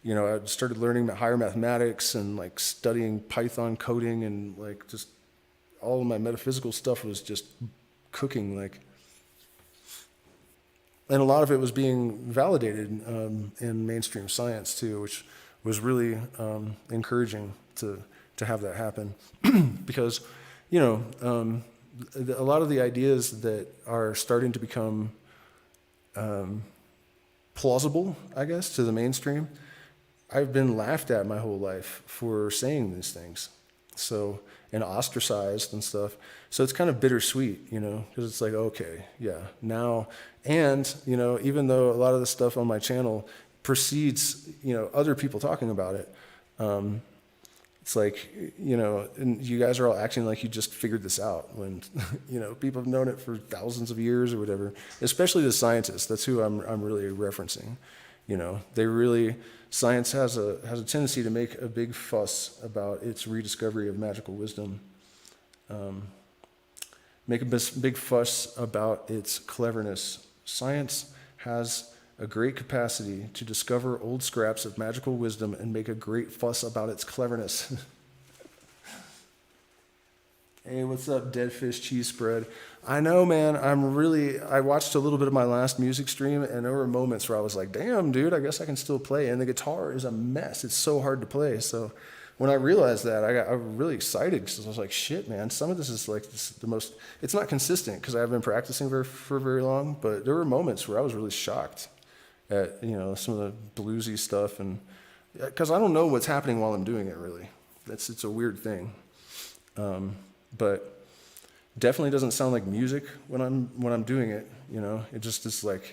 Speaker 1: I started learning higher mathematics and like studying Python coding, and like just all of my metaphysical stuff was just cooking, like. And a lot of it was being validated in mainstream science too, which was really encouraging to have that happen. Because, a lot of the ideas that are starting to become plausible, I guess, to the mainstream, I've been laughed at my whole life for saying these things. So, and ostracized and stuff. So it's kind of bittersweet, because it's like, okay, yeah, now, and, even though a lot of the stuff on my channel precedes, other people talking about it, it's like, and you guys are all acting like you just figured this out when, people have known it for thousands of years or whatever, especially the scientists. That's who I'm really referencing. Science has a tendency to make a big fuss about its rediscovery of magical wisdom, make a big fuss about its cleverness. Science has a great capacity to discover old scraps of magical wisdom and make a great fuss about its cleverness. Hey, what's up, Dead Fish Cheese Spread? I know, man, I watched a little bit of my last music stream, and there were moments where I was like, damn, dude, I guess I can still play. And the guitar is a mess. It's so hard to play. So when I realized that, I was really excited, because I was like, shit, man, some of this is like it's not consistent, because I haven't been practicing for very long, but there were moments where I was really shocked at, some of the bluesy stuff, and because I don't know what's happening while I'm doing it, really. It's a weird thing. But definitely doesn't sound like music when I'm doing it, It just is like,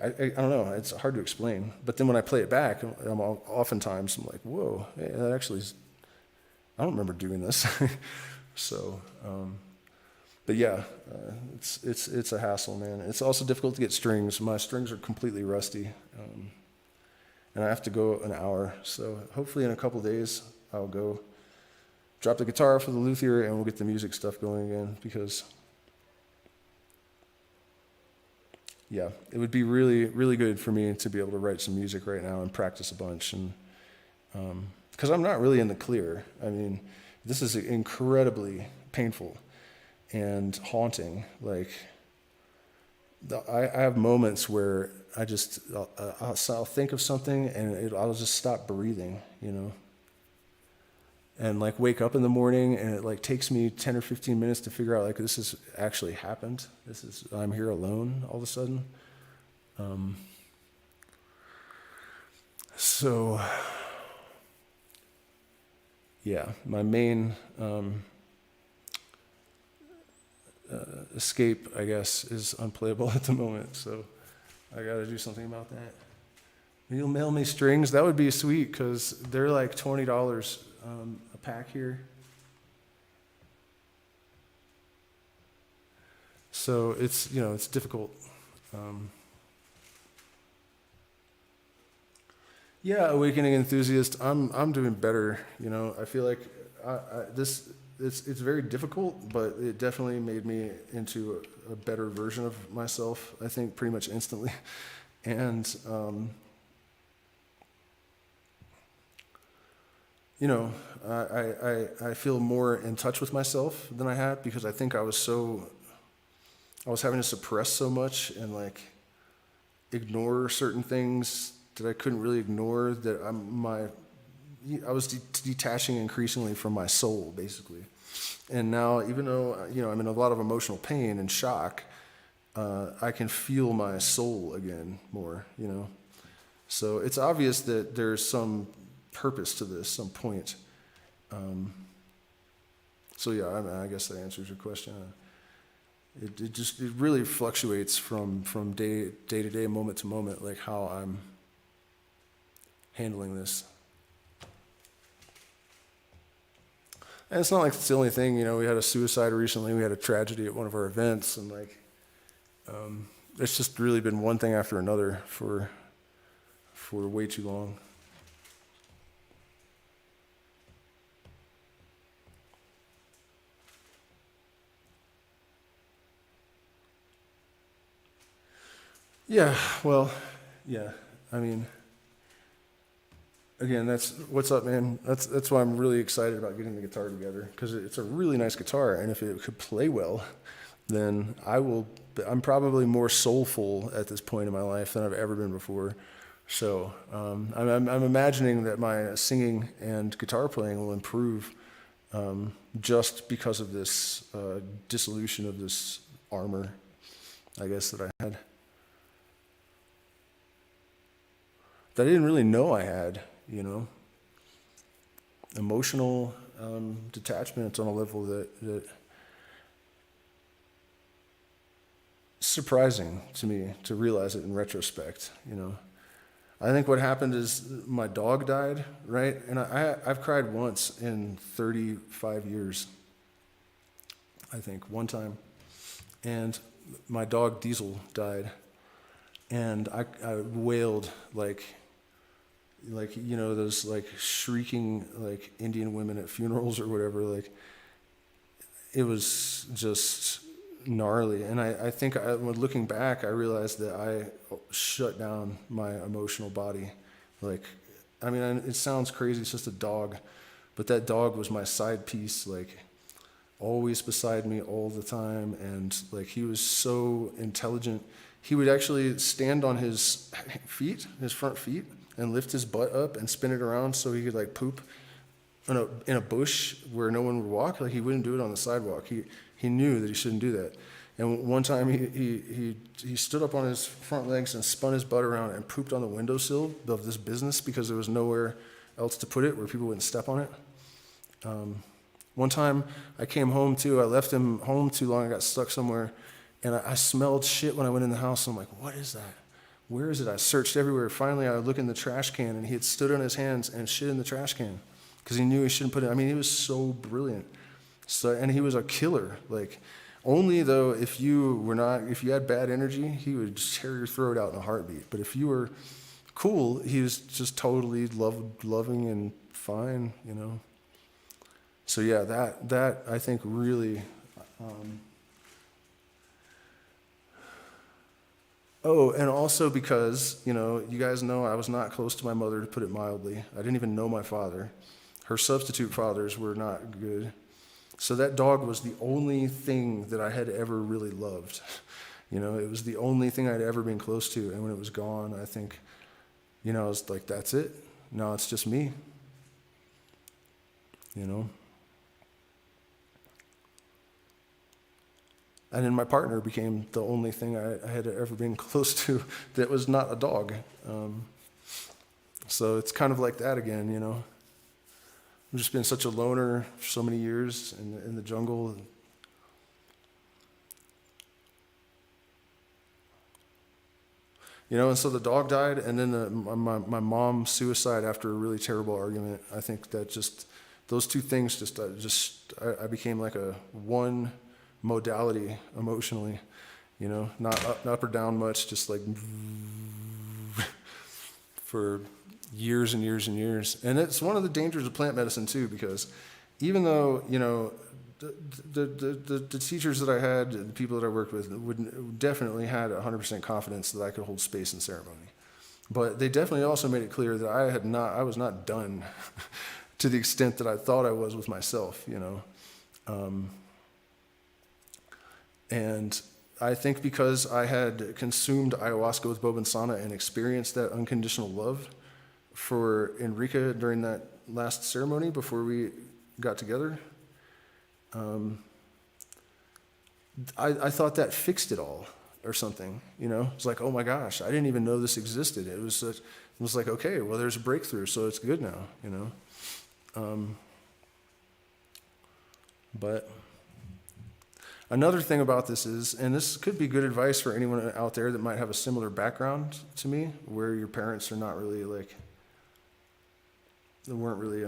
Speaker 1: I don't know, it's hard to explain. But then when I play it back, oftentimes I'm like, whoa, hey, I don't remember doing this. So, But yeah, it's a hassle, man. It's also difficult to get strings. My strings are completely rusty, and I have to go an hour. So hopefully in a couple days I'll go drop the guitar off for the luthier, and we'll get the music stuff going again. Because yeah, it would be really, really good for me to be able to write some music right now and practice a bunch, and because I'm not really in the clear. I mean, this is incredibly painful and haunting. Like, I have moments where I'll think of something and I'll just stop breathing, you know, and like wake up in the morning, and it like takes me 10 or 15 minutes to figure out like this has actually happened. I'm here alone all of a sudden. So yeah, my main escape, I guess, is unplayable at the moment, so I gotta do something about that. You'll mail me strings? That would be sweet, because they're like $20 a pack here. So it's, you know, it's difficult. Yeah, awakening enthusiast, I'm doing better, you know. I feel like it's very difficult, but it definitely made me into a better version of myself, I think, pretty much instantly. And, you know, I feel more in touch with myself than I had, because I think I was having to suppress so much and like ignore certain things that I couldn't really ignore, that I was detaching increasingly from my soul, basically. And now, even though, you know, I'm in a lot of emotional pain and shock, I can feel my soul again more, you know. So it's obvious that there's some purpose to this, some point. So yeah, I guess that answers your question. It really fluctuates from day to day, moment to moment, like how I'm handling this. And it's not like it's the only thing, you know. We had a suicide recently, we had a tragedy at one of our events, and like, it's just really been one thing after another for way too long. Yeah, well, yeah, I mean, again, that's what's up, man. That's why I'm really excited about getting the guitar together, because it's a really nice guitar, and if it could play well, then I'm probably more soulful at this point in my life than I've ever been before. So I'm imagining that my singing and guitar playing will improve, just because of this dissolution of this armor, I guess, that I had, that I didn't really know I had, you know. Emotional detachment on a level that surprising to me to realize it in retrospect, you know. I think what happened is my dog died, right? And I've cried once in 35 years, I think, one time. And my dog Diesel died, and I wailed like, you know, those like shrieking like Indian women at funerals or whatever. Like, it was just gnarly. And I think when looking back, I realized that I shut down my emotional body. Like, I mean, it sounds crazy, it's just a dog, but that dog was my side piece, like always beside me all the time. And like, he was so intelligent. He would actually stand on his feet, his front feet, and lift his butt up and spin it around so he could like poop in a bush where no one would walk. Like, he wouldn't do it on the sidewalk. He knew that he shouldn't do that. And one time he stood up on his front legs and spun his butt around and pooped on the windowsill of this business because there was nowhere else to put it where people wouldn't step on it. One time I came home too. I left him home too long. I got stuck somewhere, and I smelled shit when I went in the house. And I'm like, what is that? Where is it? I searched everywhere. Finally, I would look in the trash can, and he had stood on his hands and shit in the trash can because he knew he shouldn't put it. I mean, he was so brilliant. So, and he was a killer. Like, Only though if you had bad energy, he would tear your throat out in a heartbeat. But if you were cool, he was just totally loving and fine, you know. So yeah, that I think really. Oh, and also because, you know, you guys know I was not close to my mother, to put it mildly. I didn't even know my father. Her substitute fathers were not good. So that dog was the only thing that I had ever really loved. You know, it was the only thing I'd ever been close to. And when it was gone, I think, you know, I was like, that's it. Now it's just me. You know? And then my partner became the only thing I had ever been close to that was not a dog. So it's kind of like that again, you know. I've just been such a loner for so many years in the jungle. You know, and so the dog died, and then my mom's suicide after a really terrible argument. I think that just, those two things I became like a one modality emotionally, you know, not up or down much, just like for years and years and years. And it's one of the dangers of plant medicine too, because even though, you know, the teachers that I had, the people that I worked with, definitely had 100% confidence that I could hold space in ceremony. But they definitely also made it clear that I was not done to the extent that I thought I was with myself, you know. And I think because I had consumed ayahuasca with Bobansana and experienced that unconditional love for Enrica during that last ceremony before we got together, I thought that fixed it all or something, you know? It's like, oh my gosh, I didn't even know this existed. It was like, okay, well, there's a breakthrough, so it's good now, you know? But another thing about this is, and this could be good advice for anyone out there that might have a similar background to me, where your parents are not really like, they weren't really,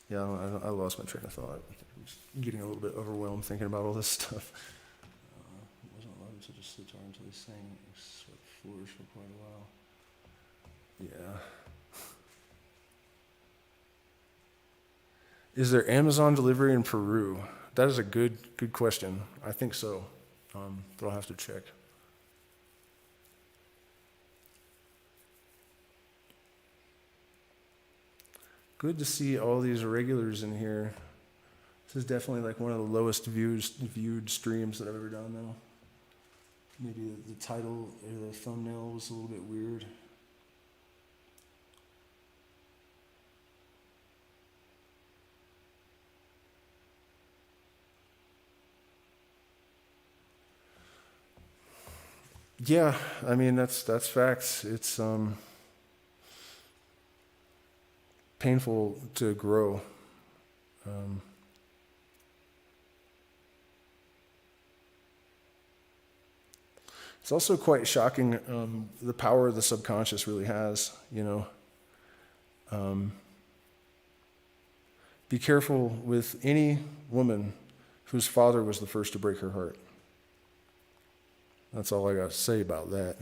Speaker 1: yeah, I lost my train of thought. I'm just getting a little bit overwhelmed thinking about all this stuff. Wasn't allowed to just sitar until he sang, except flourish for quite a while. Yeah. Is there Amazon delivery in Peru? That is a good question. I think so, but I'll have to check. Good to see all these regulars in here. This is definitely like one of the lowest viewed streams that I've ever done, though. Maybe the title or the thumbnail was a little bit weird. Yeah, I mean, that's facts. It's painful to grow. It's also quite shocking the power the subconscious really has, you know. Be careful with any woman whose father was the first to break her heart. That's all I got to say about that.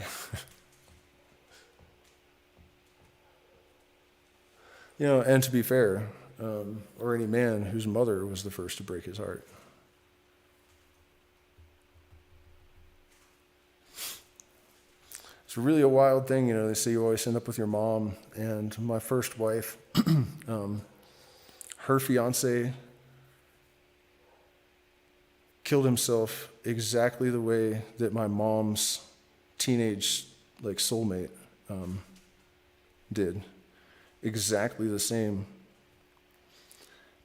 Speaker 1: You know, and to be fair, or any man whose mother was the first to break his heart. It's really a wild thing, you know. They say you always end up with your mom. And my first wife, her fiance killed himself exactly the way that my mom's teenage soulmate did. Exactly the same.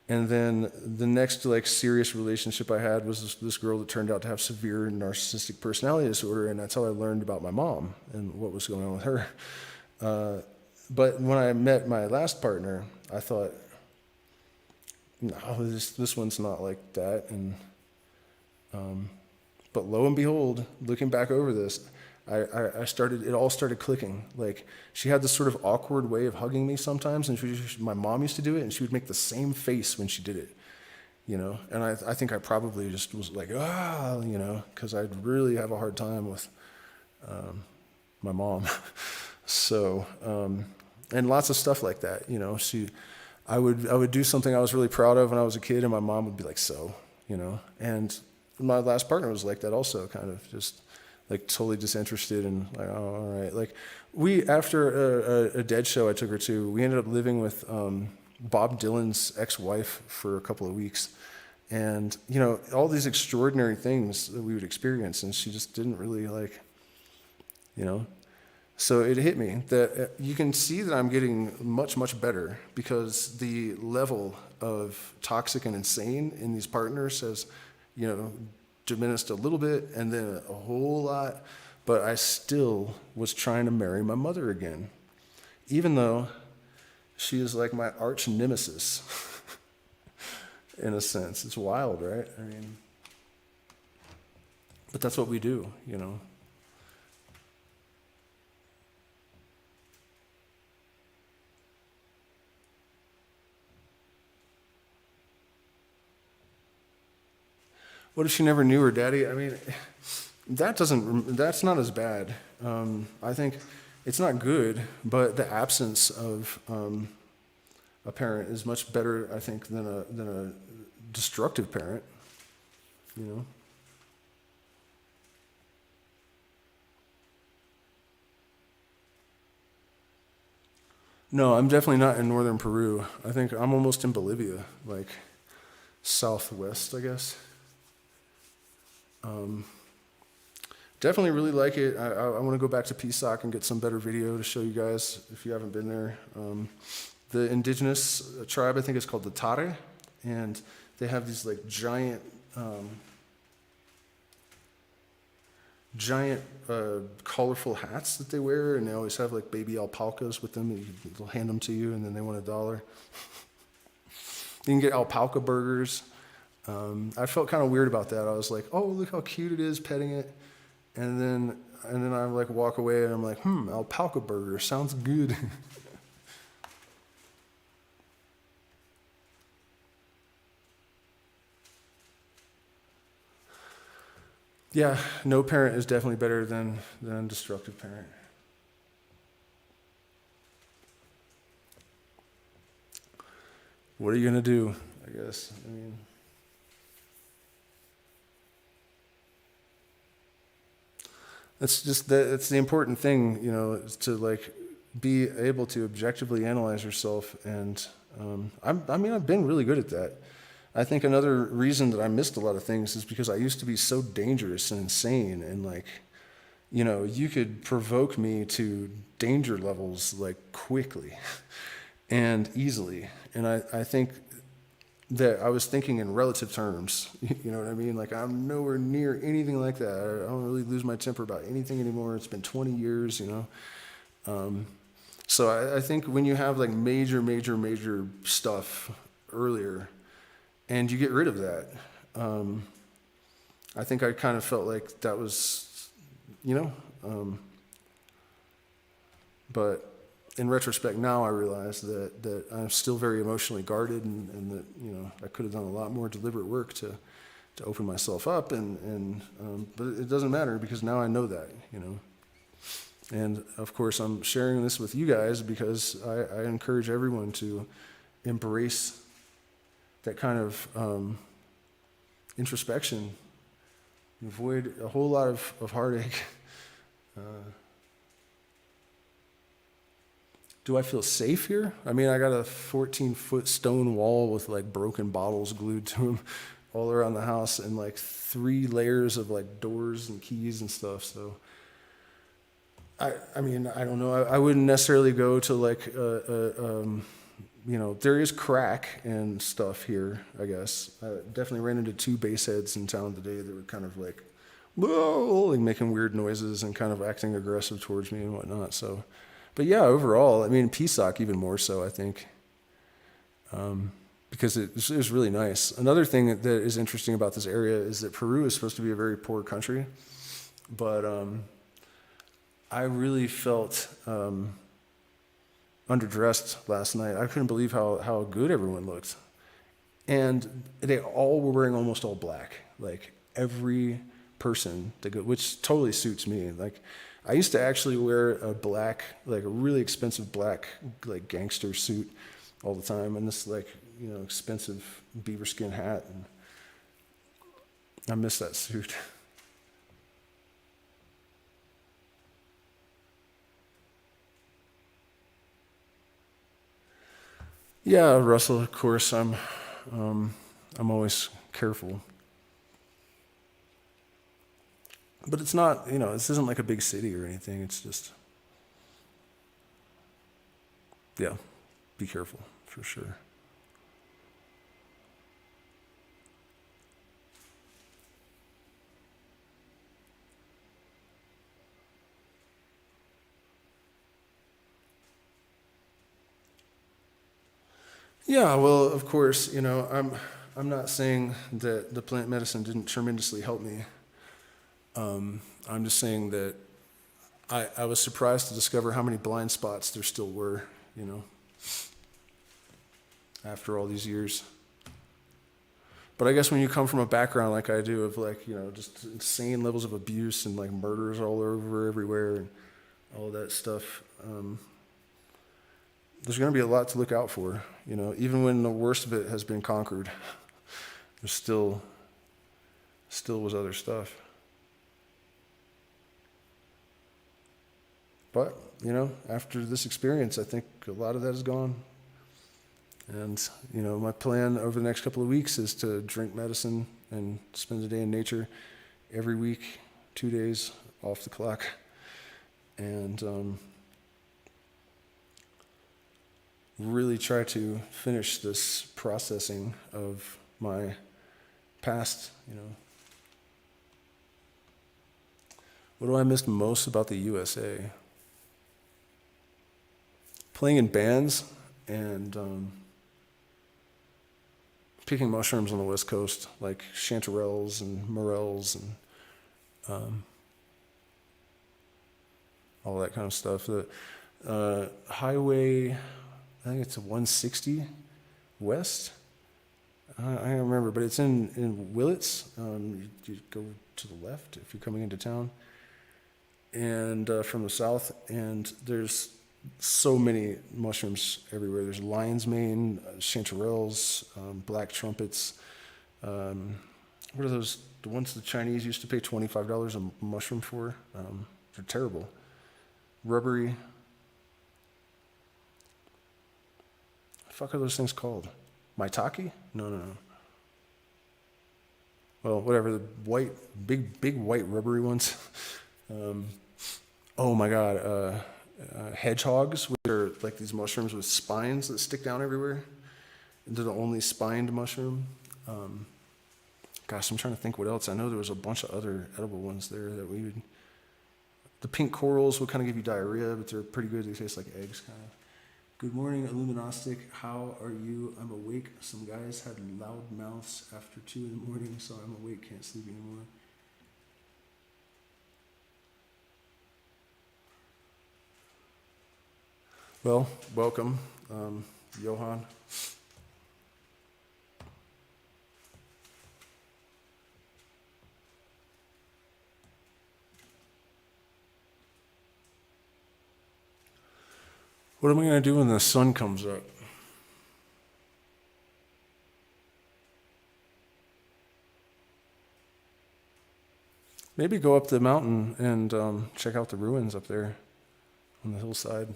Speaker 1: And then the next serious relationship I had was this girl that turned out to have severe narcissistic personality disorder, and that's how I learned about my mom and what was going on with her. But when I met my last partner, I thought, no, this one's not like that. And But lo and behold, looking back over this, it all started clicking. Like, she had this sort of awkward way of hugging me sometimes, and my mom used to do it, and she would make the same face when she did it, you know? And I think I probably just was like, you know, because I'd really have a hard time with my mom. So, and lots of stuff like that, you know. I would do something I was really proud of when I was a kid, and my mom would be like, so, you know. And my last partner was like that also, kind of just like totally disinterested and like, oh, all right. Like, after a Dead show I took her to, we ended up living with Bob Dylan's ex-wife for a couple of weeks. And, you know, all these extraordinary things that we would experience, and she just didn't really like, you know. So it hit me that you can see that I'm getting much, much better, because the level of toxic and insane in these partners has, you know, diminished a little bit and then a whole lot. But I still was trying to marry my mother again, even though she is like my arch nemesis in a sense. It's wild, right? I mean, but that's what we do, you know. What if she never knew her daddy? I mean, that's not as bad. I think it's not good, but the absence of a parent is much better, I think, than a destructive parent, you know? No, I'm definitely not in northern Peru. I think I'm almost in Bolivia, like southwest, I guess. Definitely really like it. I want to go back to PSOC and get some better video to show you guys if you haven't been there. The indigenous tribe, I think, is called the Tare, and they have these like giant colorful hats that they wear, and they always have like baby alpacas with them. They'll hand them to you, and then they want $1. You can get alpaca burgers. I felt kind of weird about that. I was like, oh, look how cute it is, petting it. And then I like walk away and I'm like, alpaca burger, sounds good. Yeah, no parent is definitely better than destructive parent. What are you gonna do, I guess? I mean, that's the important thing, you know, is to like be able to objectively analyze yourself. And I've been really good at that. I think another reason that I missed a lot of things is because I used to be so dangerous and insane, and like, you know, you could provoke me to danger levels like quickly and easily. And I think that I was thinking in relative terms, you know what I mean? Like, I'm nowhere near anything like that. I don't really lose my temper about anything anymore. It's been 20 years, you know? So I think when you have like major stuff earlier and you get rid of that, I think I kind of felt like that was, you know, but in retrospect now I realize that I'm still very emotionally guarded, and that, you know, I could have done a lot more deliberate work to open myself up, but it doesn't matter because now I know that, you know. And of course I'm sharing this with you guys because I encourage everyone to embrace that kind of introspection, avoid a whole lot of heartache. Do I feel safe here? I mean, I got a 14-foot stone wall with like broken bottles glued to them all around the house, and like 3 layers of like doors and keys and stuff. So I mean, I don't know. I wouldn't necessarily go to like you know, there is crack and stuff here, I guess. I definitely ran into 2 baseheads in town today that were kind of like, whoa, like making weird noises and kind of acting aggressive towards me and whatnot. So, but yeah, overall, I mean, PSOC even more so, I think. because it was really nice. Another thing that is interesting about this area is that Peru is supposed to be a very poor country, but I really felt underdressed last night. I couldn't believe how good everyone looked. And they all were wearing almost all black, like every person, which totally suits me. Like, I used to actually wear a black, like a really expensive black, like gangster suit all the time, and this like, expensive beaver skin hat, and I miss that suit. Yeah, Russell, of course, I'm always careful. But it's not, this isn't like a big city or anything. It's just, yeah, be careful, for sure. Yeah, well, of course, I'm not saying that the plant medicine didn't tremendously help me. I'm just saying that I was surprised to discover how many blind spots there still were, after all these years. But I guess when you come from a background like I do of like, just insane levels of abuse and like murders all over everywhere and all that stuff, there's going to be a lot to look out for, even when the worst of it has been conquered, there still was other stuff. But, after this experience, I think a lot of that is gone. And, my plan over the next couple of weeks is to drink medicine and spend a day in nature every week, 2 days off the clock. And really try to finish this processing of my past, What do I miss most about the USA? Playing in bands and picking mushrooms on the West Coast, like chanterelles and morels and all that kind of stuff. The highway, I think it's a 160 west. I don't remember, but it's in Willits. You go to the left if you're coming into town, and from the south. And there's so many mushrooms everywhere. There's lion's mane, chanterelles, black trumpets. What are those? The ones the Chinese used to pay $25 a mushroom for? They're terrible. Rubbery. The fuck are those things called? Maitake? No. Well, whatever. The white, big white rubbery ones. Oh my God. Hedgehogs, which are like these mushrooms with spines that stick down everywhere. They're the only spined mushroom. Gosh, I'm trying to think what else. I know there was a bunch of other edible ones there that we would. The pink corals would kind of give you diarrhea, but they're pretty good. They taste like eggs, kind of. Good morning, Illuminostic. How are you? I'm awake. Some guys had loud mouths after 2 in the morning, so I'm awake, can't sleep anymore. Well, welcome, Johan. What am I going to do when the sun comes up? Maybe go up the mountain and check out the ruins up there on the hillside.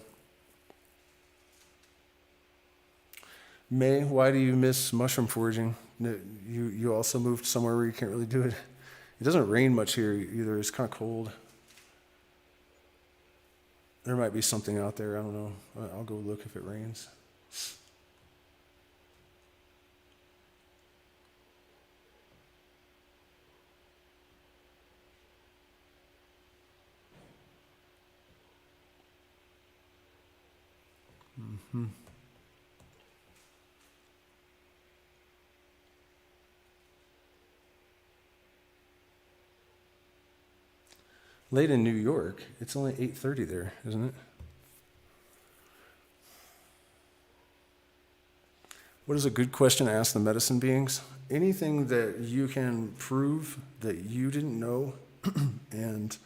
Speaker 1: May, why do you miss mushroom foraging? You also moved somewhere where you can't really do it. It doesn't rain much here either. It's kind of cold. There might be something out there. I don't know. I'll go look if it rains. late in New York. It's only 8:30 there, isn't it? What is a good question to ask the medicine beings? Anything that you can prove that you didn't know, and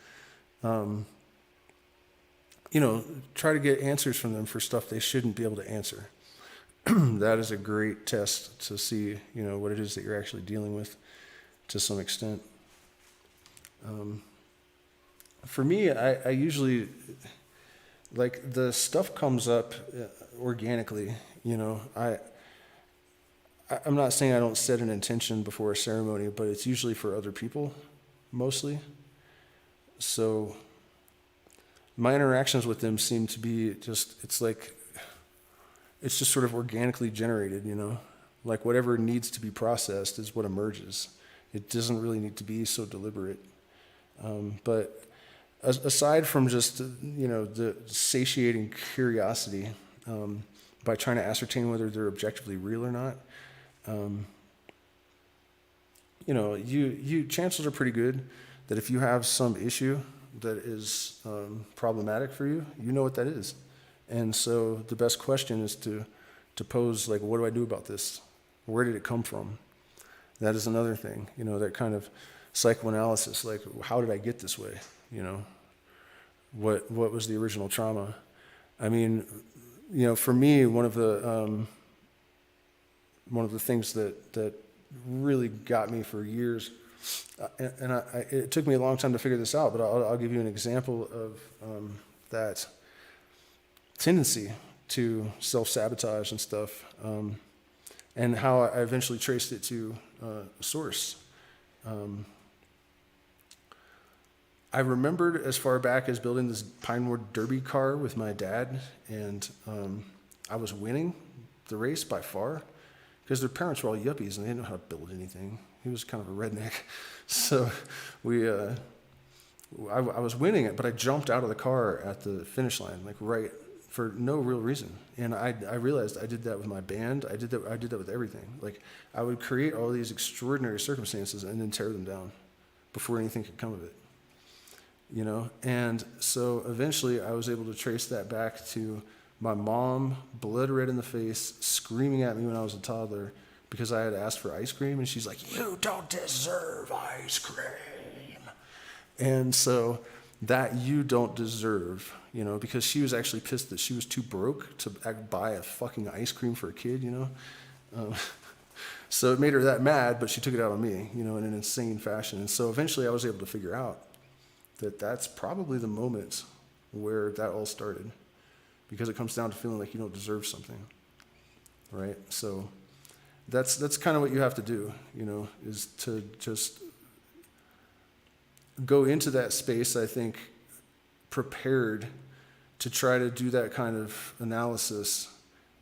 Speaker 1: try to get answers from them for stuff they shouldn't be able to answer. That is a great test to see, what it is that you're actually dealing with to some extent. For me, I usually, like, the stuff comes up organically, I'm not saying I don't set an intention before a ceremony, but it's usually for other people, mostly. So my interactions with them seem to be it's just sort of organically generated, like whatever needs to be processed is what emerges. It doesn't really need to be so deliberate. But aside from just, the satiating curiosity, by trying to ascertain whether they're objectively real or not, chances are pretty good that if you have some issue that is problematic for you, you know what that is. And so the best question is to pose, like, what do I do about this? Where did it come from? That is another thing, that kind of psychoanalysis, like, how did I get this way? What was the original trauma? I mean, for me, one of the things that really got me for years, and it took me a long time to figure this out, but I'll give you an example of that tendency to self-sabotage and stuff, and how I eventually traced it to source. I remembered as far back as building this Pinewood Derby car with my dad, and I was winning the race by far, because their parents were all yuppies and they didn't know how to build anything. He was kind of a redneck. So I was winning it, but I jumped out of the car at the finish line, like right, for no real reason. And I realized I did that with my band. I did that with everything. Like, I would create all these extraordinary circumstances and then tear them down before anything could come of it. And so eventually I was able to trace that back to my mom, blood red in the face, screaming at me when I was a toddler because I had asked for ice cream, and she's like, "You don't deserve ice cream." And so that "you don't deserve," because she was actually pissed that she was too broke to buy a fucking ice cream for a kid, So it made her that mad, but she took it out on me, in an insane fashion. And so eventually I was able to figure out that that's probably the moment where that all started, because it comes down to feeling like you don't deserve something, right? So that's kind of what you have to do, is to just go into that space, I think, prepared to try to do that kind of analysis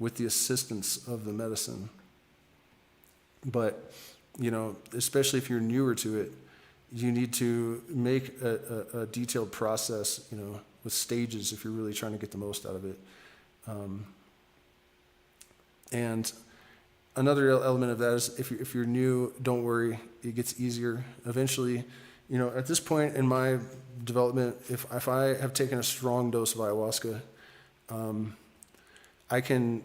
Speaker 1: with the assistance of the medicine. But, especially if you're newer to it, you need to make a detailed process, with stages if you're really trying to get the most out of it. And another element of that is if you're new, don't worry, it gets easier. Eventually, at this point in my development, if I have taken a strong dose of ayahuasca, I can,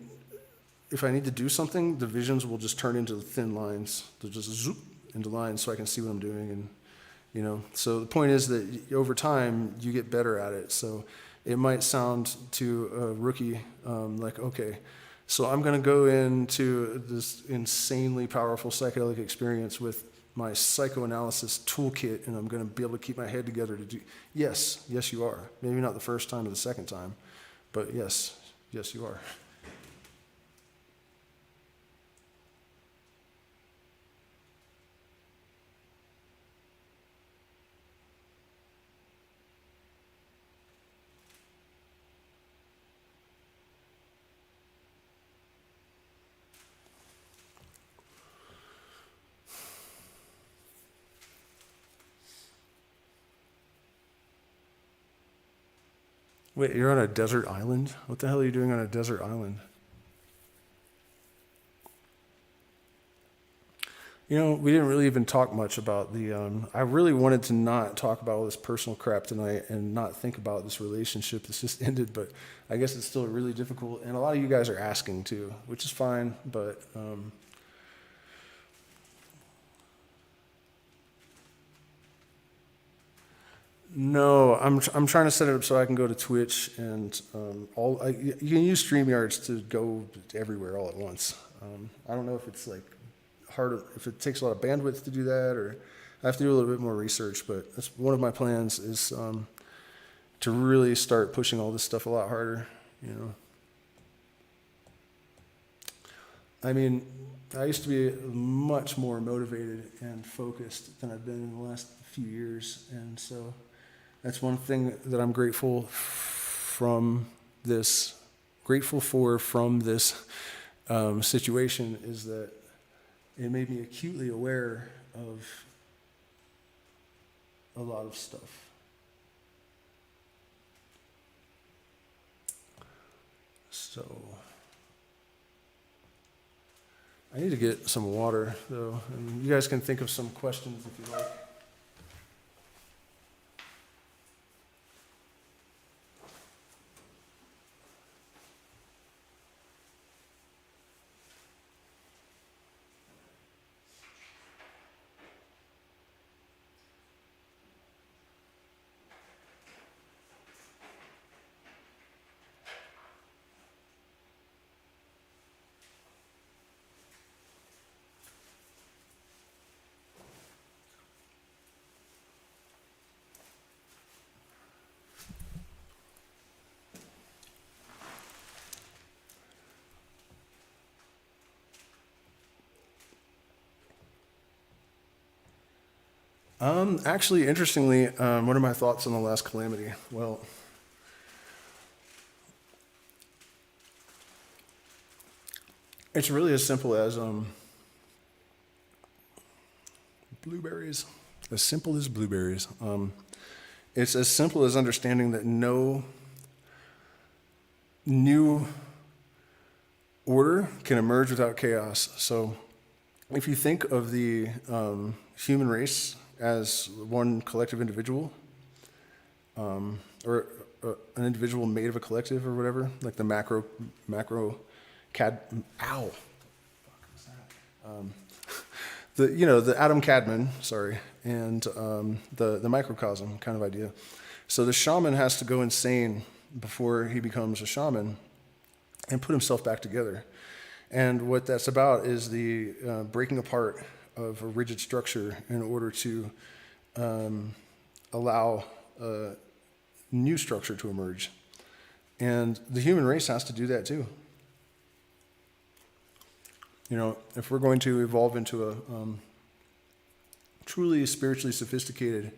Speaker 1: if I need to do something, the visions will just turn into thin lines. They'll just zoop into lines so I can see what I'm doing. And so the point is that over time you get better at it. So it might sound to a rookie like, okay, so I'm going to go into this insanely powerful psychedelic experience with my psychoanalysis toolkit, and I'm going to be able to keep my head together to do. Yes, you are. Maybe not the first time or the second time, but yes, you are. Wait, you're on a desert island? What the hell are you doing on a desert island? You know, we didn't really even talk much about the, I really wanted to not talk about all this personal crap tonight and not think about this relationship that's just ended, but I guess it's still really difficult. And a lot of you guys are asking too, which is fine, but, no, I'm trying to set it up so I can go to Twitch and you can use StreamYards to go everywhere all at once. I don't know if it's like hard, if it takes a lot of bandwidth to do that, or I have to do a little bit more research. But that's one of my plans is to really start pushing all this stuff a lot harder. You know, I mean, I used to be much more motivated and focused than I've been in the last few years, and so. That's one thing that I'm grateful for from this situation, is that it made me acutely aware of a lot of stuff. So I need to get some water though, and you guys can think of some questions if you like. Actually, interestingly, what are my thoughts on the last Calamity? Well, it's really as simple as blueberries. As simple as blueberries. It's as simple as understanding that no new order can emerge without chaos. So if you think of the human race as one collective individual, or an individual made of a collective or whatever, like the macro the atom cadman, and the microcosm kind of idea. So the shaman has to go insane before he becomes a shaman and put himself back together. And what that's about is the breaking apart of a rigid structure in order to allow a new structure to emerge. And the human race has to do that too. You know, if we're going to evolve into a truly spiritually sophisticated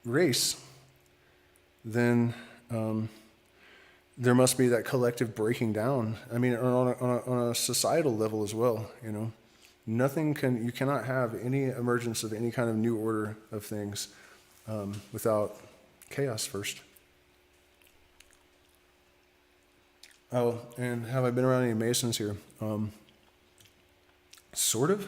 Speaker 1: race, then there must be that collective breaking down. I mean, on a societal level as well, you know. You cannot have any emergence of any kind of new order of things without chaos first. Oh, and have I been around any Masons here? Sort of.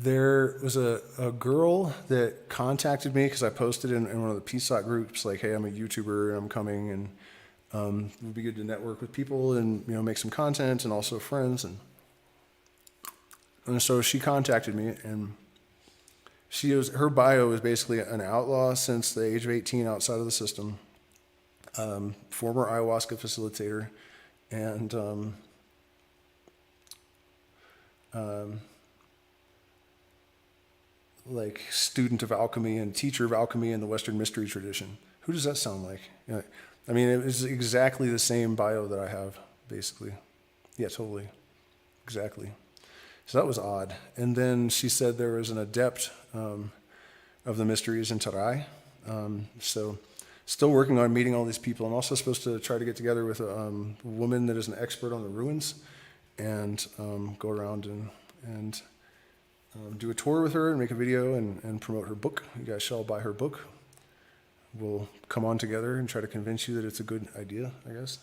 Speaker 1: There was a girl that contacted me because I posted in one of the PSOC groups, like, hey, I'm a YouTuber and I'm coming, and it would be good to network with people and, you know, make some content and also friends. And so she contacted me, and her bio is basically an outlaw since the age of 18 outside of the system, former ayahuasca facilitator, and like student of alchemy and teacher of alchemy in the Western mystery tradition. Who does that sound like? You know, I mean, it was exactly the same bio that I have, basically. Yeah, totally. Exactly. So that was odd. And then she said there was an adept of the mysteries in Tarai. So still working on meeting all these people. I'm also supposed to try to get together with a woman that is an expert on the ruins and go around and do a tour with her and make a video and promote her book. You guys shall buy her book. We'll come on together and try to convince you that it's a good idea, I guess.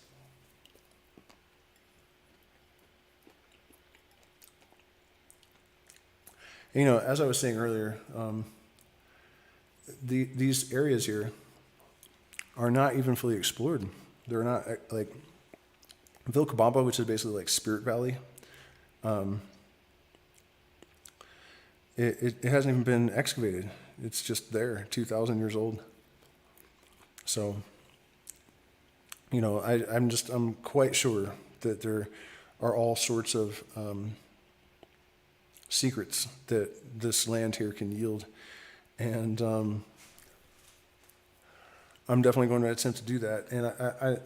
Speaker 1: As I was saying earlier, these areas here are not even fully explored. They're not like Vilcabamba, which is basically like Spirit Valley. It hasn't even been excavated. It's just there, 2,000 years old. So, I'm quite sure that there are all sorts of secrets that this land here can yield. And I'm definitely going to attempt to do that. And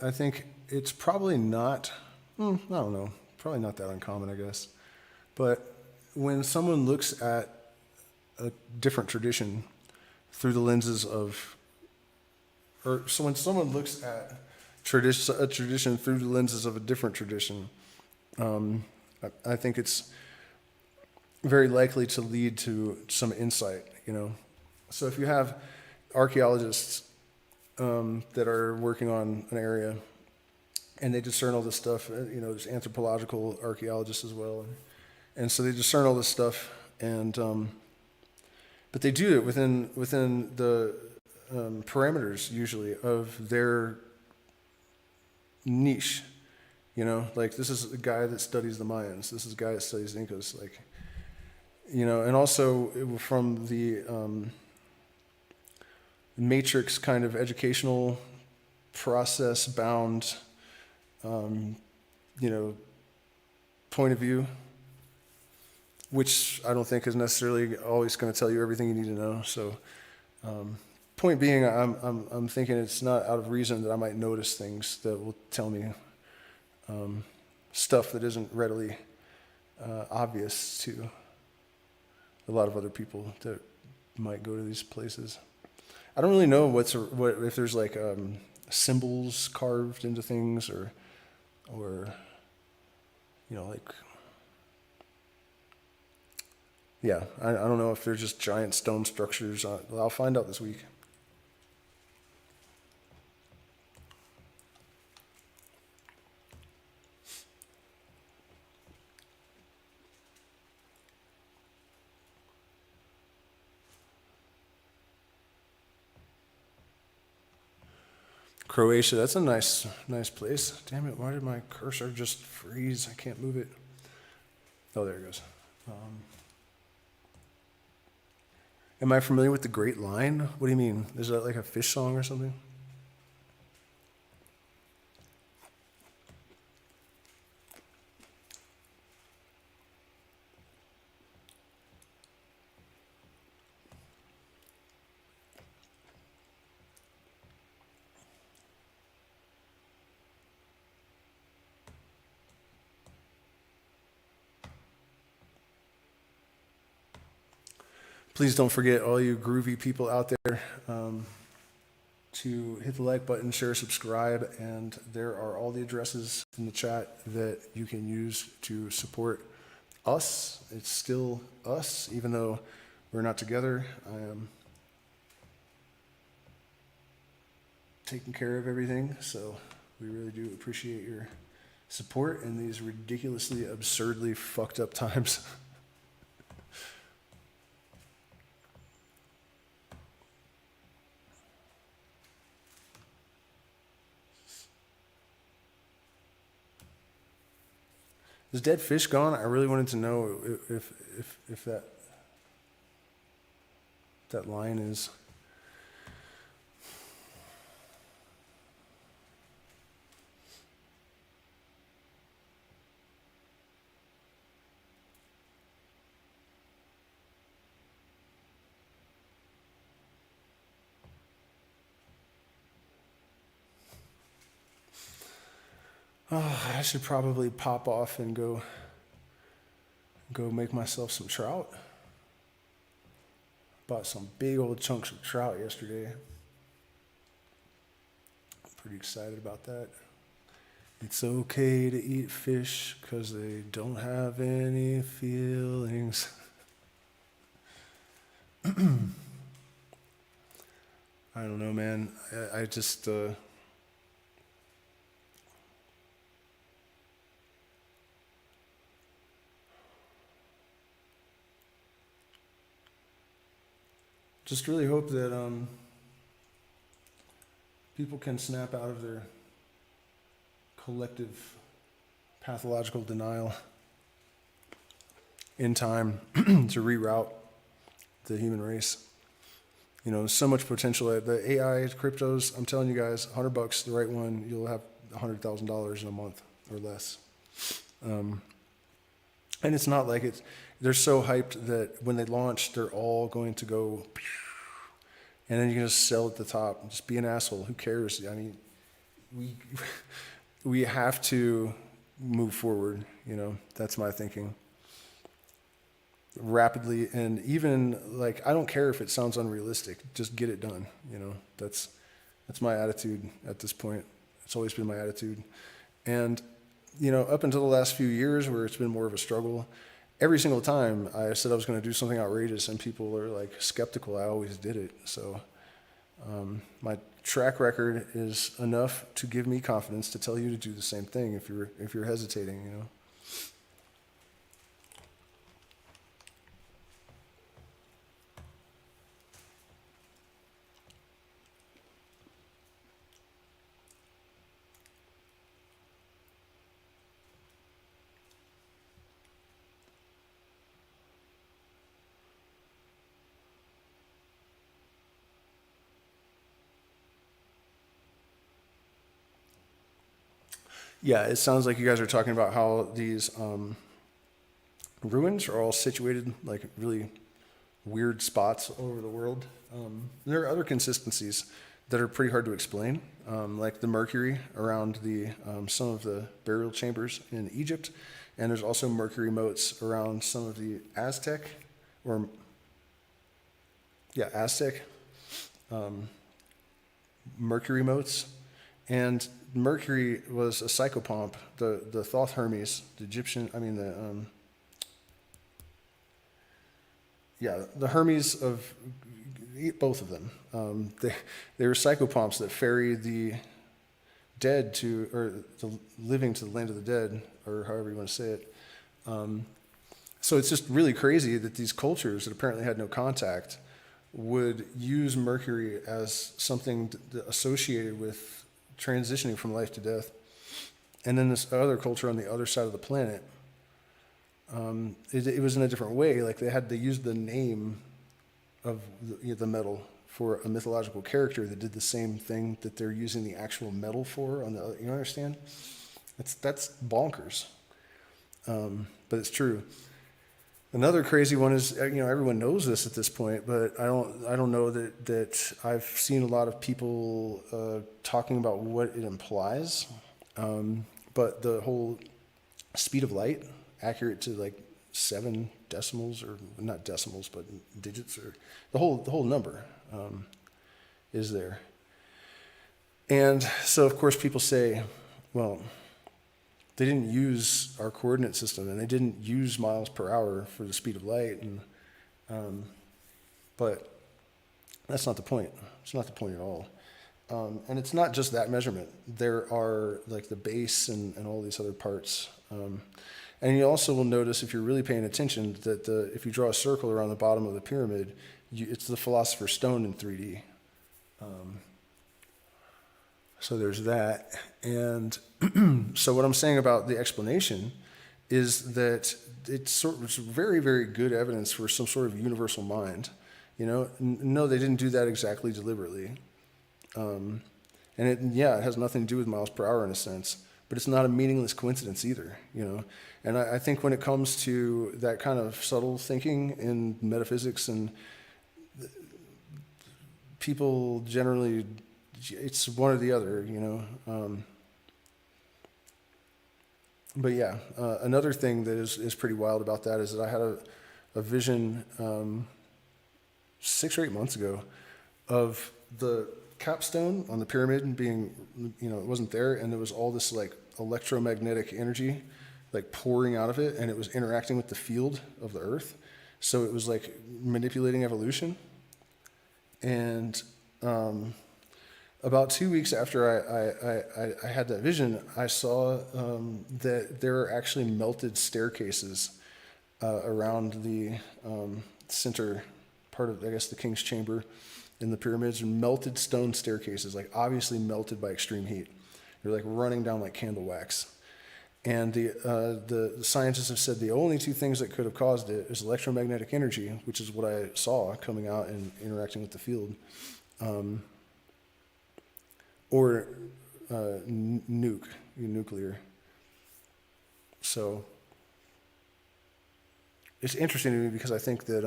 Speaker 1: I think it's probably not, I don't know, probably not that uncommon, I guess. But when someone looks at a different tradition through the lenses of, so when someone looks at a tradition through the lenses of a different tradition, I think it's very likely to lead to some insight, So if you have archaeologists that are working on an area and they discern all this stuff, there's anthropological archaeologists as well. And so they discern all this stuff, and but they do it within the parameters usually of their niche. Like this is a guy that studies the Mayans. This is a guy that studies the Incas. Like, and also from the matrix kind of educational process bound, point of view, which I don't think is necessarily always going to tell you everything you need to know. So, point being, I'm thinking it's not out of reason that I might notice things that will tell me stuff that isn't readily obvious to a lot of other people that might go to these places. I don't really know what if there's like symbols carved into things or like. Yeah, I don't know if they're just giant stone structures. I'll find out this week. Croatia, that's a nice place. Damn it, why did my cursor just freeze? I can't move it. Oh, there it goes. Am I familiar with the Great Line? What do you mean? Is that like a fish song or something? Please don't forget, all you groovy people out there, to hit the like button, share, subscribe, and there are all the addresses in the chat that you can use to support us. It's still us, even though we're not together. I am taking care of everything, so we really do appreciate your support in these ridiculously, absurdly fucked up times. Is dead fish gone? I really wanted to know if that line is. Oh, I should probably pop off and go make myself some trout. Bought some big old chunks of trout yesterday. I'm pretty excited about that. It's okay to eat fish because they don't have any feelings. I don't know, man. I just... just really hope that people can snap out of their collective pathological denial in time to reroute the human race. You know, so much potential. The AI cryptos, I'm telling you guys, $100, the right one, you'll have $100,000 in a month or less. And it's not like they're so hyped that when they launch, they're all going to go, and then you can just sell at the top. Just be an asshole. Who cares? I mean, we have to move forward. You know, that's my thinking. Rapidly, and even like, I don't care if it sounds unrealistic. Just get it done. You know, that's my attitude at this point. It's always been my attitude. And, you know, up until the last few years where it's been more of a struggle, every single time I said I was going to do something outrageous and people are like skeptical, I always did it. So my track record is enough to give me confidence to tell you to do the same thing if you're hesitating, you know. Yeah, it sounds like you guys are talking about how these ruins are all situated like really weird spots all over the world. There are other consistencies that are pretty hard to explain, like the mercury around some of the burial chambers in Egypt, and there's also mercury moats around some of the Aztec mercury moats. And Mercury was a psychopomp. The Thoth Hermes, the Egyptian, the Hermes of both of them. They were psychopomps that ferry the dead or the living to the land of the dead, or however you want to say it. So it's just really crazy that these cultures that apparently had no contact would use Mercury as something associated with transitioning from life to death. And then this other culture on the other side of the planet, it was in a different way. Like they used the name of the metal for a mythological character that did the same thing that they're using the actual metal for on the other. You understand? That's bonkers. But it's true. Another crazy one is, everyone knows this at this point, but I don't know that I've seen a lot of people talking about what it implies. But the whole speed of light, accurate to like 7 decimals, or not decimals, but digits, or the whole number is there. And so, of course, people say, well, they didn't use our coordinate system, and they didn't use miles per hour for the speed of light, but that's not the point. It's not the point at all. And it's not just that measurement. There are like the base and all these other parts. And you also will notice, if you're really paying attention, that if you draw a circle around the bottom of the pyramid, it's the Philosopher's Stone in 3D. So there's that. And so what I'm saying about the explanation is that it's very, very good evidence for some sort of universal mind. No, they didn't do that exactly deliberately. And it has nothing to do with miles per hour in a sense, but it's not a meaningless coincidence either, And I think when it comes to that kind of subtle thinking in metaphysics, and people generally, it's one or the other, But another thing that is pretty wild about that is that I had a vision 6 or 8 months ago of the capstone on the pyramid being, it wasn't there, and there was all this like electromagnetic energy like pouring out of it, and it was interacting with the field of the earth. So it was like manipulating evolution. And about 2 weeks after I had that vision, I saw that there are actually melted staircases around the center part of, I guess, the king's chamber in the pyramids, and melted stone staircases, like obviously melted by extreme heat. They're like running down like candle wax. And the scientists have said the only two things that could have caused it is electromagnetic energy, which is what I saw coming out and interacting with the field, or nuclear. So it's interesting to me because I think that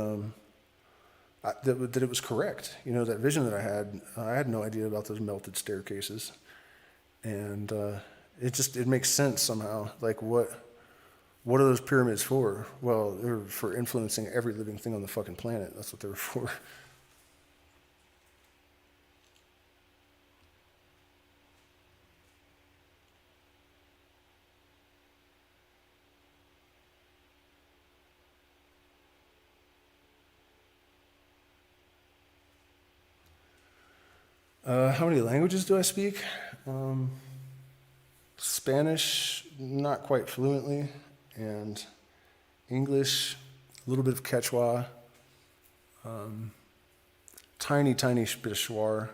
Speaker 1: that it was correct. You know, that vision that I had no idea about those melted staircases, and it makes sense somehow. Like what are those pyramids for? Well, they're for influencing every living thing on the fucking planet. That's what they were for. How many languages do I speak? Spanish, not quite fluently, and English, a little bit of Quechua, tiny bit of Shuar,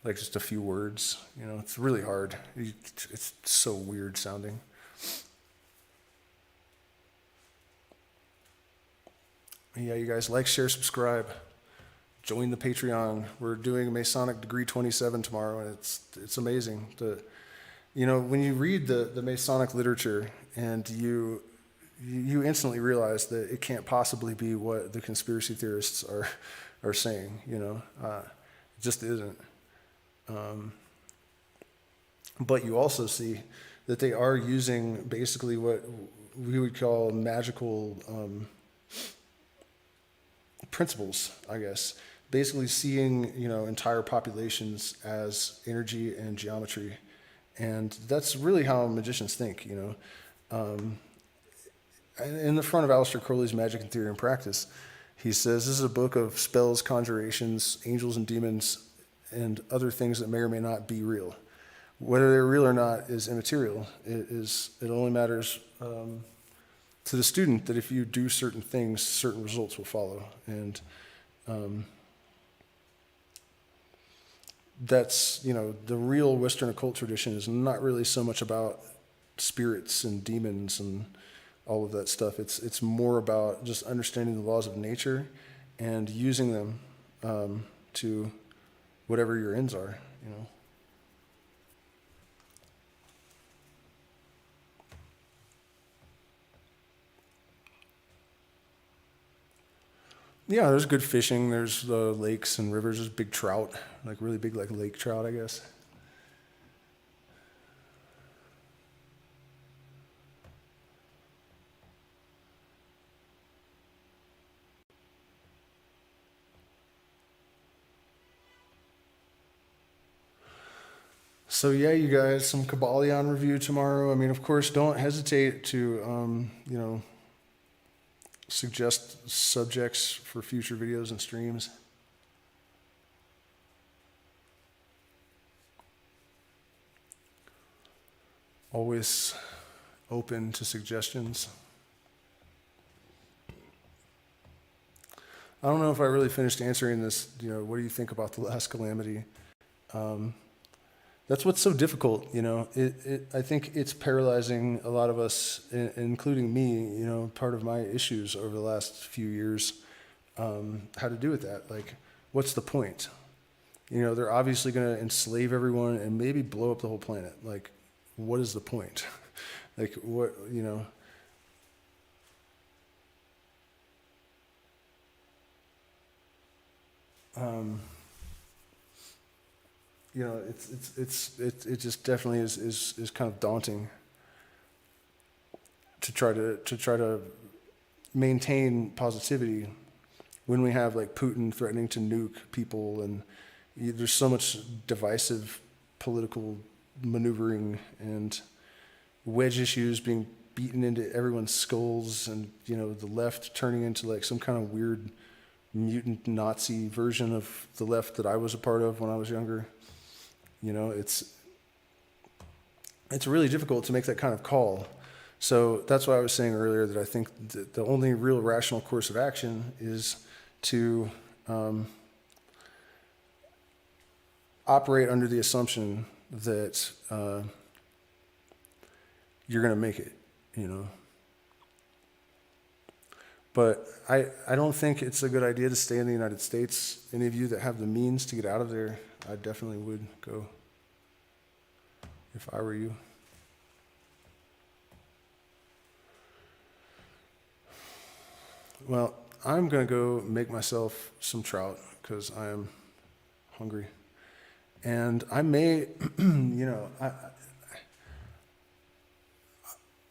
Speaker 1: like just a few words. You know, it's really hard. It's so weird sounding. Yeah, you guys like, share, subscribe. Join the Patreon. We're doing Masonic Degree 27 tomorrow, and it's amazing. When you read the Masonic literature, and you instantly realize that it can't possibly be what the conspiracy theorists are saying. It just isn't. But you also see that they are using basically what we would call magical principles, I guess. Basically seeing, entire populations as energy and geometry. And that's really how magicians think, In the front of Aleister Crowley's Magic in Theory and Practice, he says, this is a book of spells, conjurations, angels and demons, and other things that may or may not be real. Whether they're real or not is immaterial. It only matters to the student that if you do certain things, certain results will follow. And that's, the real Western occult tradition is not really so much about spirits and demons and all of that stuff. It's more about just understanding the laws of nature and using them to whatever your ends are, Yeah, there's good fishing. There's lakes and rivers. There's big trout, like really big, like lake trout, I guess. So yeah, you guys, some Kybalion review tomorrow. I mean, of course, don't hesitate to, suggest subjects for future videos and streams. Always open to suggestions. I don't know if I really finished answering this, what do you think about the last Calamity? That's what's so difficult, I think it's paralyzing a lot of us, including me, part of my issues over the last few years, how to do with that. Like, what's the point? They're obviously going to enslave everyone and maybe blow up the whole planet. Like, what is the point? Like, what, it just definitely is kind of daunting to try to maintain positivity when we have like Putin threatening to nuke people, and there's so much divisive political maneuvering and wedge issues being beaten into everyone's skulls, and the left turning into like some kind of weird mutant Nazi version of the left that I was a part of when I was younger. It's really difficult to make that kind of call. So that's why I was saying earlier that I think the only real rational course of action is to operate under the assumption that you're going to make it, you know. But I don't think it's a good idea to stay in the United States. Any of you that have the means to get out of there, I definitely would go if I were you. Well, I'm going to go make myself some trout because I am hungry. And I may, you know,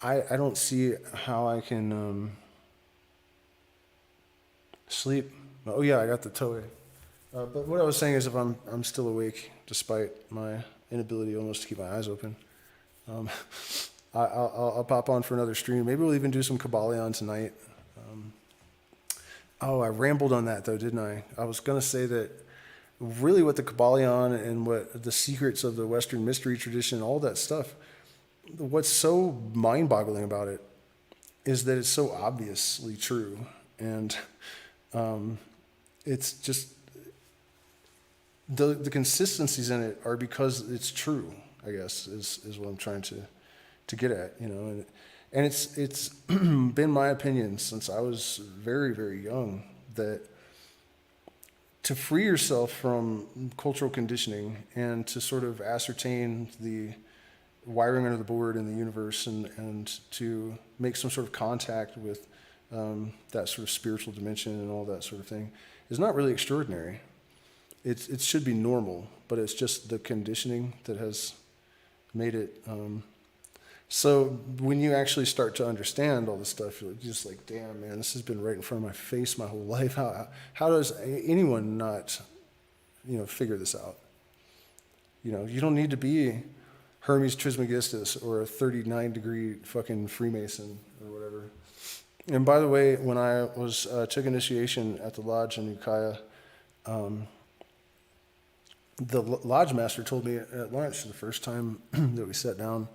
Speaker 1: I don't see how I can sleep. Oh yeah, I got the Toei. But what I was saying is, if I'm still awake despite my inability almost to keep my eyes open, I'll pop on for another stream. Maybe we'll even do some Kabbalion tonight. Oh, I rambled on that though, didn't I? I was gonna say that really what the Kabbalion and what the secrets of the Western mystery tradition, all that stuff, what's so mind-boggling about it is that it's so obviously true. And it's just, the consistencies in it are because it's true, I guess, is what I'm trying to get at, you know. And it's been my opinion since I was very, very young that to free yourself from cultural conditioning and to sort of ascertain the wiring under the board in the universe and to make some sort of contact with that sort of spiritual dimension and all that sort of thing is not really extraordinary. It should be normal, but it's just the conditioning that has made it. So when you actually start to understand all this stuff, you're just like, damn, man, this has been right in front of my face my whole life. How does anyone not, you know, figure this out? You know, you don't need to be Hermes Trismegistus or a 39-degree fucking Freemason or whatever. And by the way, when I was took initiation at the lodge in Ukiah, the lodge master told me at lunch the first time that we sat down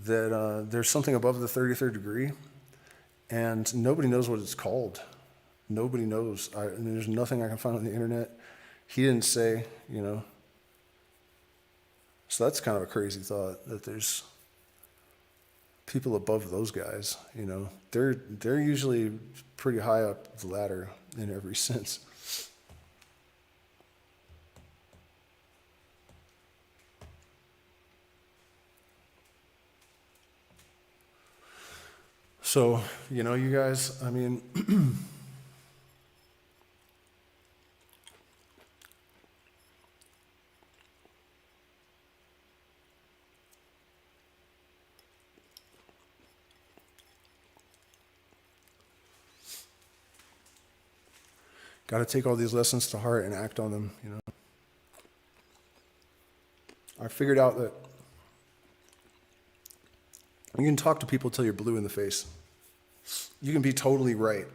Speaker 1: that there's something above the 33rd degree, and nobody knows what it's called. Nobody knows. And there's nothing I can find on the internet. He didn't say, you know. So that's kind of a crazy thought, that there's people above those guys, you know. They're usually pretty high up the ladder in every sense. So, you know, you guys, I mean, got to take all these lessons to heart and act on them, you know. I figured out that you can talk to people till you're blue in the face. You can be totally right,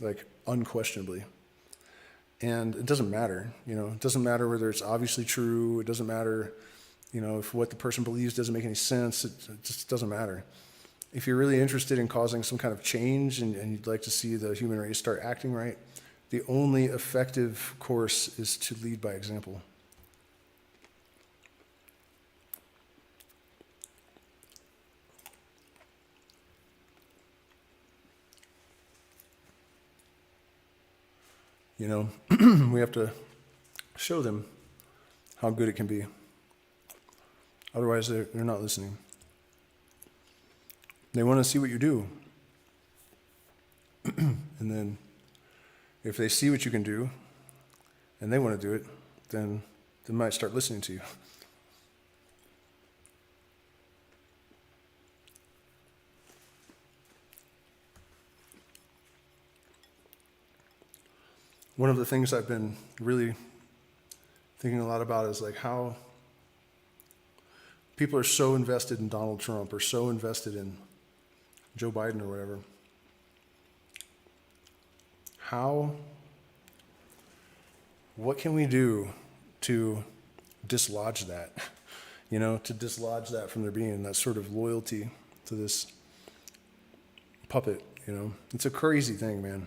Speaker 1: like unquestionably. And it doesn't matter, you know. It doesn't matter whether it's obviously true. It doesn't matter, you know, if what the person believes doesn't make any sense. It just doesn't matter. If you're really interested in causing some kind of change and you'd like to see the human race start acting right, the only effective course is to lead by example. You know, we have to show them how good it can be. Otherwise, they're not listening. They want to see what you do. And then if they see what you can do and they want to do it, then they might start listening to you. One of the things I've been really thinking a lot about is like how people are so invested in Donald Trump or so invested in Joe Biden or whatever. What can we do to dislodge that? You know, to dislodge that from their being, that sort of loyalty to this puppet, you know? It's a crazy thing, man.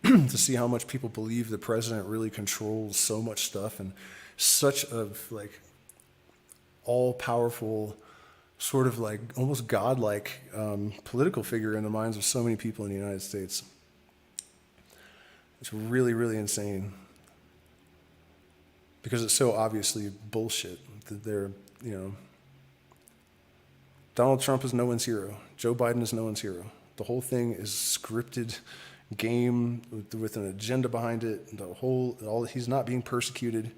Speaker 1: to see how much people believe the president really controls so much stuff and such a like all-powerful, sort of like almost godlike political figure in the minds of so many people in the United States. It's really, really insane because it's so obviously bullshit that they're, Donald Trump is no one's hero. Joe Biden is no one's hero. The whole thing is scripted game with an agenda behind it. He's not being persecuted,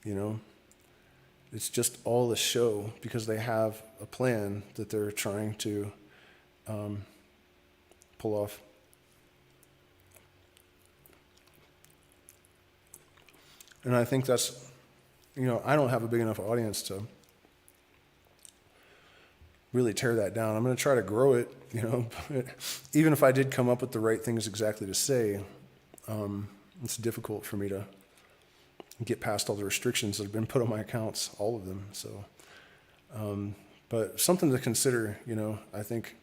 Speaker 1: It's just all a show because they have a plan that they're trying to pull off. And I think that's, I don't have a big enough audience to really tear that down. I'm going to try to grow it, but even if I did come up with the right things exactly to say, it's difficult for me to get past all the restrictions that have been put on my accounts, all of them. So, but something to consider, I think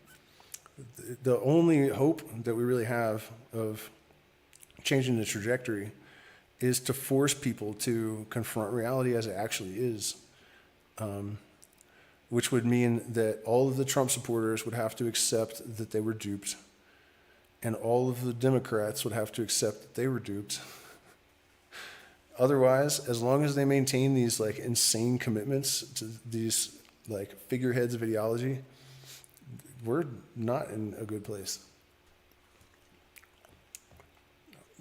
Speaker 1: the only hope that we really have of changing the trajectory is to force people to confront reality as it actually is, which would mean that all of the Trump supporters would have to accept that they were duped, and all of the Democrats would have to accept that they were duped. Otherwise, as long as they maintain these like insane commitments to these like figureheads of ideology, we're not in a good place.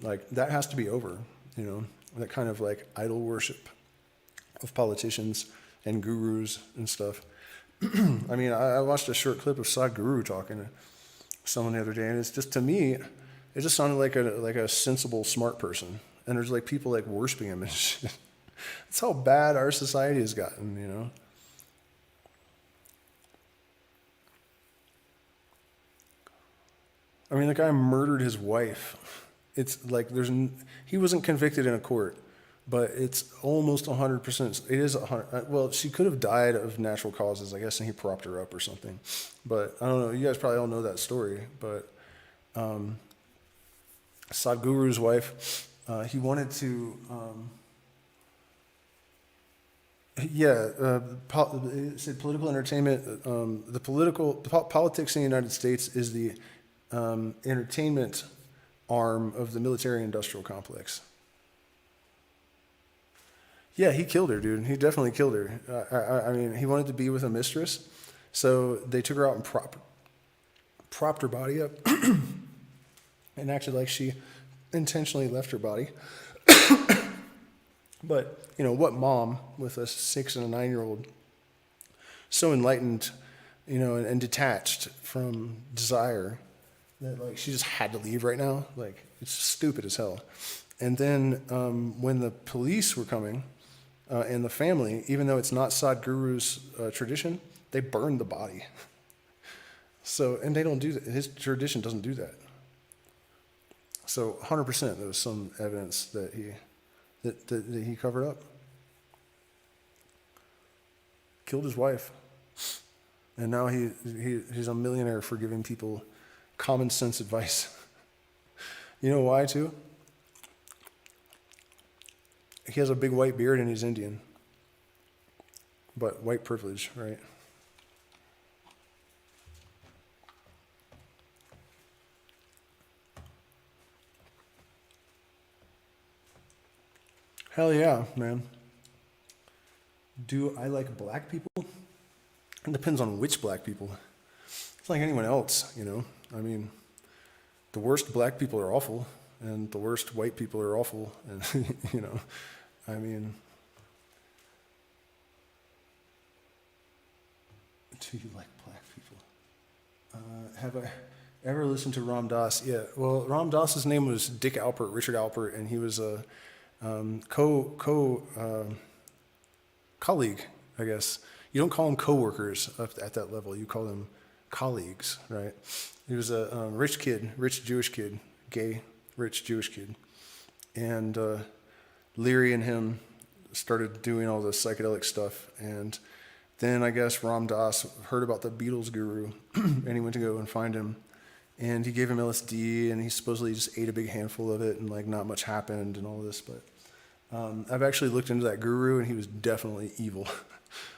Speaker 1: Like that has to be over, that kind of like idol worship of politicians and gurus and stuff. I mean, I watched a short clip of Sadhguru talking to someone the other day, and it's just, to me, it just sounded like a sensible, smart person. And there's like people like worshiping him and shit. That's how bad our society has gotten, I mean, the guy murdered his wife. It's like he wasn't convicted in a court, but it's almost 100%. It is 100. Well, she could have died of natural causes, I guess, and he propped her up or something. But I don't know. You guys probably all know that story. But Sadhguru's wife, he wanted to. It said political entertainment. Politics in the United States is the entertainment arm of the military-industrial complex. Yeah, he killed her, dude. He definitely killed her. I mean, he wanted to be with a mistress, so they took her out and propped her body up and acted like she intentionally left her body. But, what mom with a 6 and a 9-year-old, so enlightened, and detached from desire that, like, she just had to leave right now? Like, it's stupid as hell. And then when the police were coming, and the family, even though it's not Sadhguru's tradition, they burned the body. So, and they don't do that. His tradition doesn't do that. So 100% there was some evidence that he covered up. Killed his wife. And now he's a millionaire for giving people common sense advice. You know why, too? He has a big white beard and he's Indian. But white privilege, right? Hell yeah, man. Do I like black people? It depends on which black people. It's like anyone else, I mean, the worst black people are awful, and the worst white people are awful, and, I mean, do you like black people? Have I ever listened to Ram Dass? Yeah, well, Ram Dass's name was Richard Alpert, and he was a colleague, I guess. You don't call them co-workers at that level. You call them colleagues, right? He was a rich Jewish kid, gay, rich Jewish kid. And Leary and him started doing all the psychedelic stuff. And then I guess Ram Dass heard about the Beatles guru, and he went to go and find him. and he gave him LSD, and he supposedly just ate a big handful of it, and like not much happened and all this. But I've actually looked into that guru, and he was definitely evil.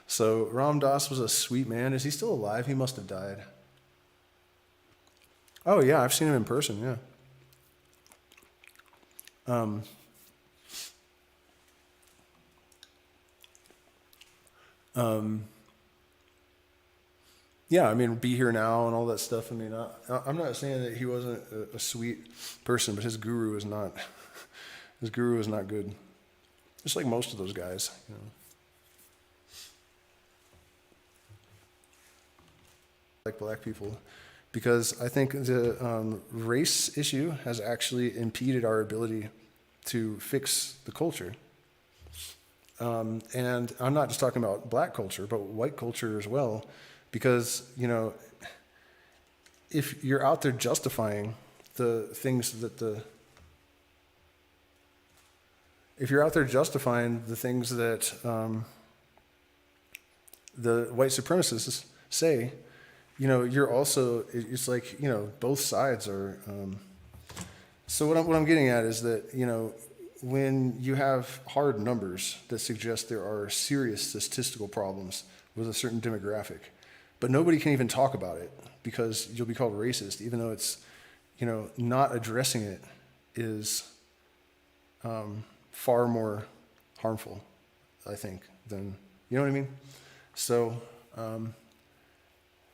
Speaker 1: So Ram Dass was a sweet man. Is he still alive? He must have died. Oh yeah, I've seen him in person. Yeah. Yeah, I mean, Be Here Now and all that stuff. I mean, I'm not saying that he wasn't a sweet person, but his guru is not. His guru is not good. Just like most of those guys, you know. Like black people, because I think the race issue has actually impeded our ability to fix the culture. And I'm not just talking about black culture, but white culture as well, because, you know, if you're out there justifying the things that the white supremacists say, you know, you're also, it's like, you know, both sides are, so what I'm getting at is that, you know, when you have hard numbers that suggest there are serious statistical problems with a certain demographic, but nobody can even talk about it because you'll be called racist, even though it's, you know, not addressing it is far more harmful, I think, than, you know what I mean? So,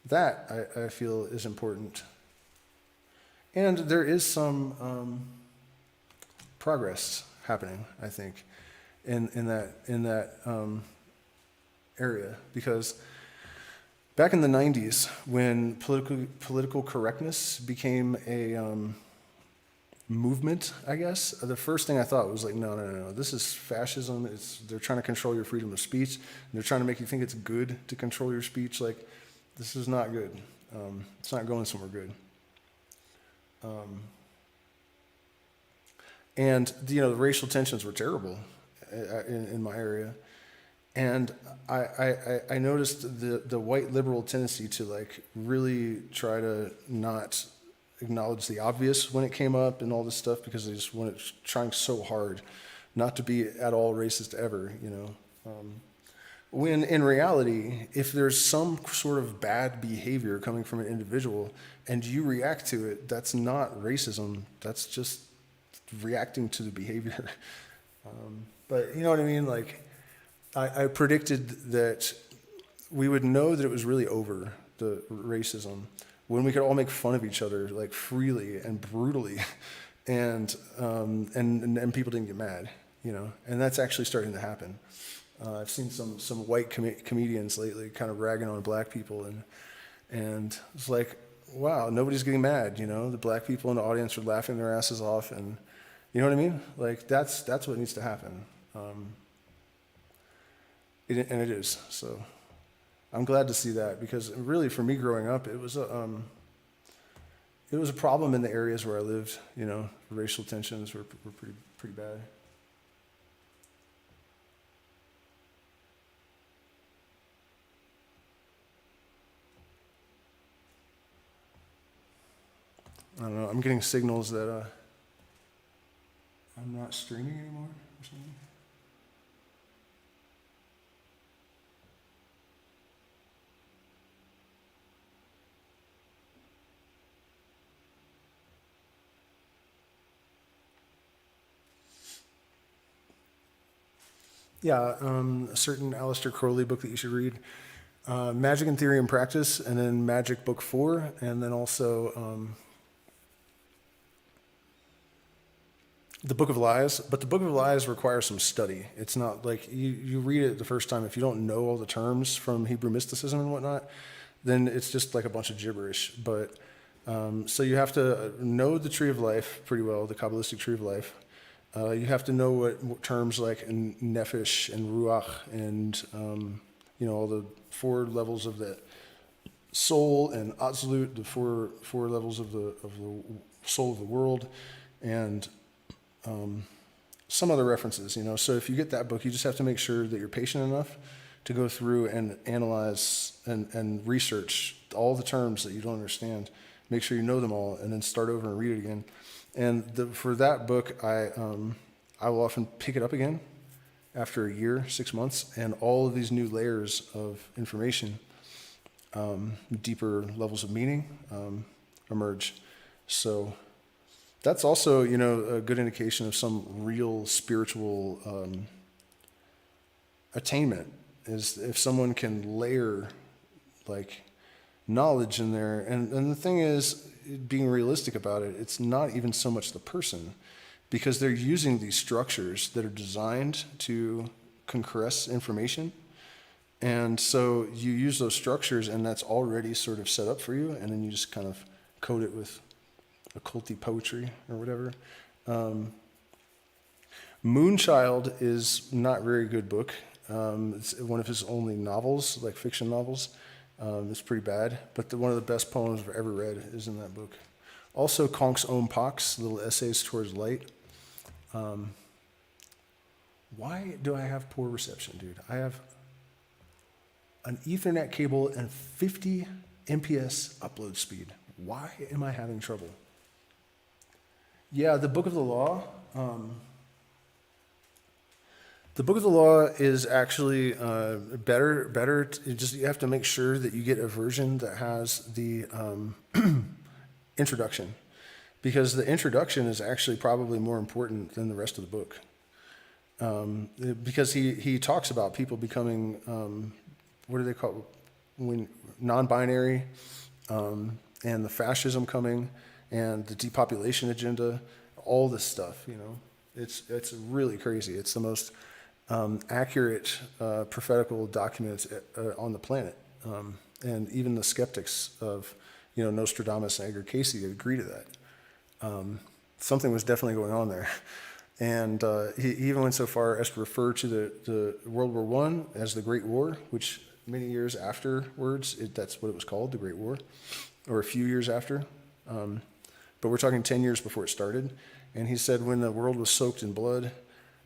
Speaker 1: that I feel is important. And there is some progress happening, I think, in that area, because back in the 90s, when political correctness became a movement, I guess, the first thing I thought was like, no, this is fascism. They're trying to control your freedom of speech. And they're trying to make you think it's good to control your speech. Like, this is not good. It's not going somewhere good. And, you know, the racial tensions were terrible in my area. And I noticed the white liberal tendency to, like, really try to not acknowledge the obvious when it came up and all this stuff, because they just wanted, trying so hard not to be at all racist ever, you know. When in reality, if there's some sort of bad behavior coming from an individual and you react to it, that's not racism. That's just reacting to the behavior. But you know what I mean? Like, I predicted that we would know that it was really over, the racism, when we could all make fun of each other, like, freely and brutally, and people didn't get mad, you know. And that's actually starting to happen. I've seen some white comedians lately kind of ragging on black people, and it's like, wow, nobody's getting mad, you know. The black people in the audience are laughing their asses off, and you know what I mean? Like, that's what needs to happen. And it is. So I'm glad to see that, because really for me growing up, it was a problem in the areas where I lived, you know. Racial tensions were pretty bad. I don't know, I'm getting signals that I'm not streaming anymore or something. Yeah, a certain Aleister Crowley book that you should read. Magic in Theory and Practice, and then Magic Book 4, and then also the Book of Lies. But the Book of Lies requires some study. It's not like you read it the first time. If you don't know all the terms from Hebrew mysticism and whatnot, then it's just like a bunch of gibberish. But so you have to know the Tree of Life pretty well, the Kabbalistic Tree of Life. You have to know what terms like nefesh and ruach and you know, all the 4 levels of the soul, and absolute, the four levels of the soul of the world, and some other references, you know. So if you get that book, you just have to make sure that you're patient enough to go through and analyze and research all the terms that you don't understand make sure you know them all, and then start over and read it again. And for that book, I will often pick it up again after a year, 6 months, and all of these new layers of information, deeper levels of meaning, emerge. So that's also, a good indication of some real spiritual attainment, is if someone can layer like knowledge in there. And the thing is, being realistic about it, it's not even so much the person, because they're using these structures that are designed to compress information. And so you use those structures, and that's already sort of set up for you, and then you just kind of code it with occulty poetry or whatever. Moonchild is not a very good book. It's one of his only novels, like fiction novels. It's pretty bad, but one of the best poems I've ever read is in that book. Also, Conk's Own Pox, Little Essays Towards Light. Why do I have poor reception, dude? I have an Ethernet cable and 50 MPS upload speed. Why am I having trouble? Yeah, the Book of the Law. The Book of the Law is actually better. You have to make sure that you get a version that has the introduction, because the introduction is actually probably more important than the rest of the book. Because he talks about people becoming, what do they call it? Non-binary, and the fascism coming, and the depopulation agenda, all this stuff. It's really crazy. It's the most accurate prophetical documents on the planet, and even the skeptics of Nostradamus and Edgar Cayce agree to that. Something was definitely going on there. And he even went so far as to refer to the World War I as the Great War, which many years afterwards, that's what it was called, the Great War, or a few years after. But we're talking 10 years before it started. And he said when the world was soaked in blood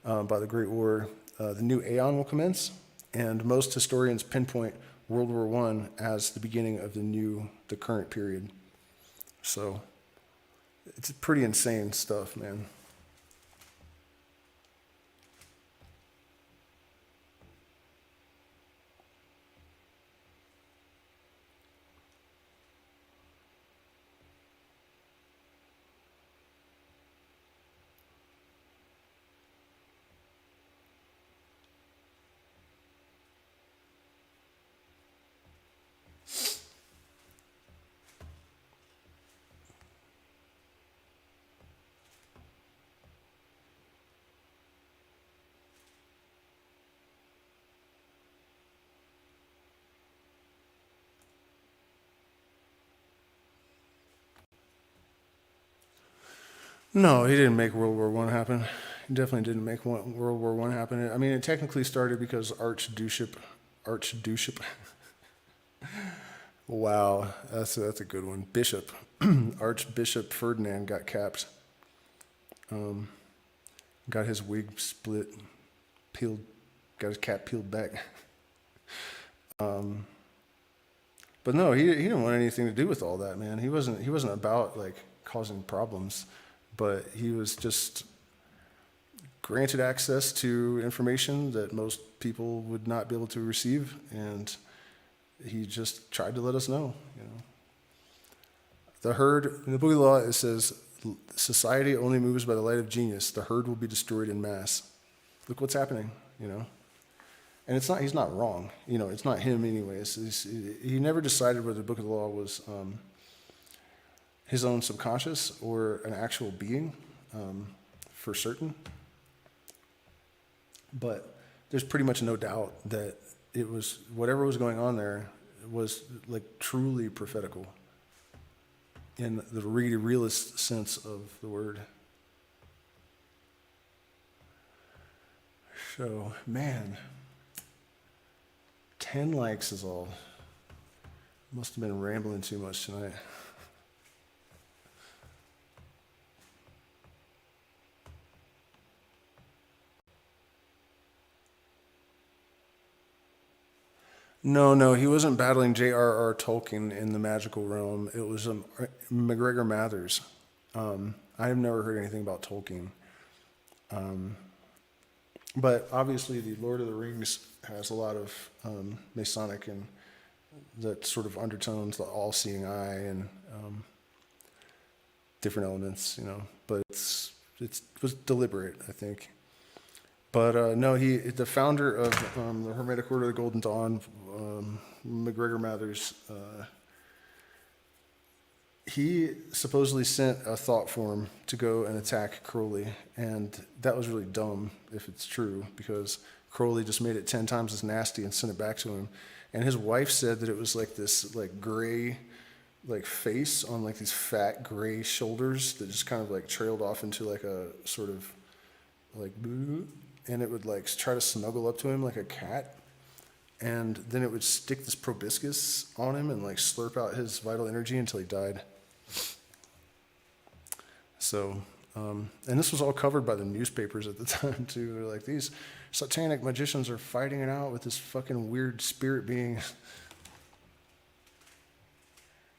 Speaker 1: by the Great War, the new aeon will commence. And most historians pinpoint World War I as the beginning of the current period. So it's pretty insane stuff, man. No, he didn't make World War I happen. He definitely didn't make World War I happen. I mean, it technically started because Archbishop. Wow, that's a good one. Bishop, Archbishop Ferdinand got capped. Got his wig split, peeled, got his cap peeled back. But no, he didn't want anything to do with all that, man. He wasn't about like causing problems, but he was just granted access to information that most people would not be able to receive, and he just tried to let us know. The herd, in the Book of the Law, it says, society only moves by the light of genius. The herd will be destroyed in mass. Look what's happening, And he's not wrong. It's not him anyways. He never decided whether the Book of the Law was his own subconscious or an actual being, for certain. But there's pretty much no doubt that it was, whatever was going on there was like truly prophetical in the really realist sense of the word. So, man, 10 likes is all. Must have been rambling too much tonight. No, he wasn't battling J.R.R. Tolkien in the magical realm. It was McGregor Mathers. I have never heard anything about Tolkien. But obviously, the Lord of the Rings has a lot of Masonic and that sort of undertones, the all-seeing eye and different elements, But it was deliberate, I think. But no, the founder of the Hermetic Order of the Golden Dawn, McGregor Mathers, he supposedly sent a thought form to go and attack Crowley, and that was really dumb if it's true, because Crowley just made it 10 times as nasty and sent it back to him. And his wife said that it was like this gray face on these fat gray shoulders that just kind of trailed off into a sort of and it would try to snuggle up to him like a cat, and then it would stick this proboscis on him and slurp out his vital energy until he died. So, and this was all covered by the newspapers at the time too. They're like, these satanic magicians are fighting it out with this fucking weird spirit being.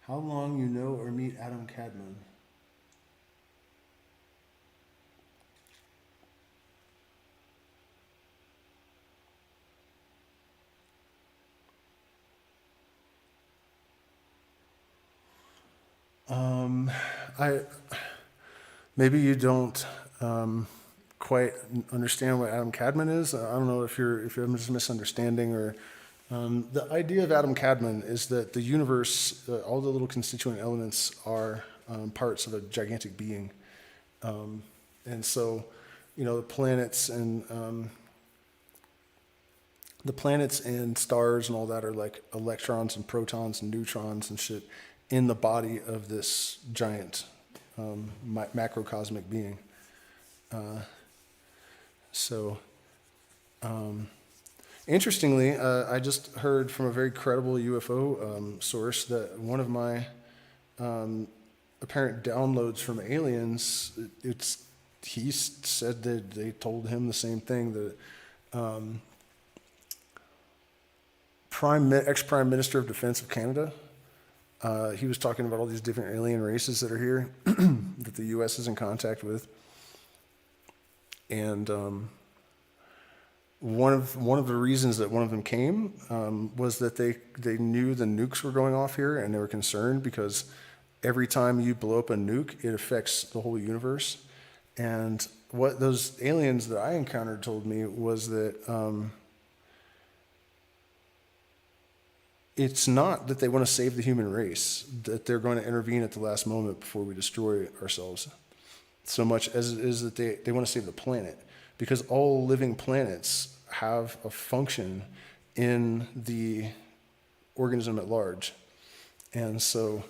Speaker 1: How long you know or meet Adam Cadman? Maybe you don't quite understand what Adam Cadman is. I don't know if you're just misunderstanding or. The idea of Adam Cadman is that the universe, all the little constituent elements are parts of a gigantic being. And so, the planets and stars and all that are like electrons and protons and neutrons and shit in the body of this giant macrocosmic being. Interestingly, I just heard from a very credible UFO source that one of my apparent downloads from aliens, he said that they told him the same thing, that ex-Prime Minister of Defense of Canada, he was talking about all these different alien races that are here that the U.S. is in contact with. And one of the reasons that one of them came was that they knew the nukes were going off here, and they were concerned because every time you blow up a nuke, it affects the whole universe. And what those aliens that I encountered told me was that it's not that they want to save the human race, that they're going to intervene at the last moment before we destroy ourselves, so much as it is that they want to save the planet. Because all living planets have a function in the organism at large. And so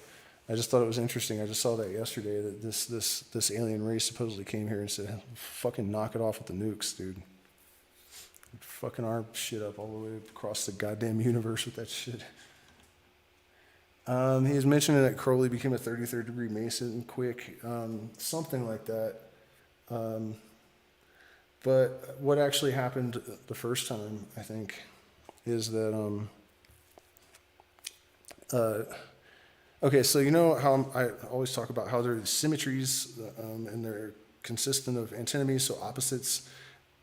Speaker 1: I just thought it was interesting. I just saw that yesterday, that this alien race supposedly came here and said, fucking knock it off with the nukes, dude. Fucking our shit up all the way across the goddamn universe with that shit. He was mentioning that Crowley became a 33rd degree Mason quick, something like that. But what actually happened the first time, I think, is that, okay, so how I always talk about how there are symmetries, and they're consistent of antinomies, so opposites,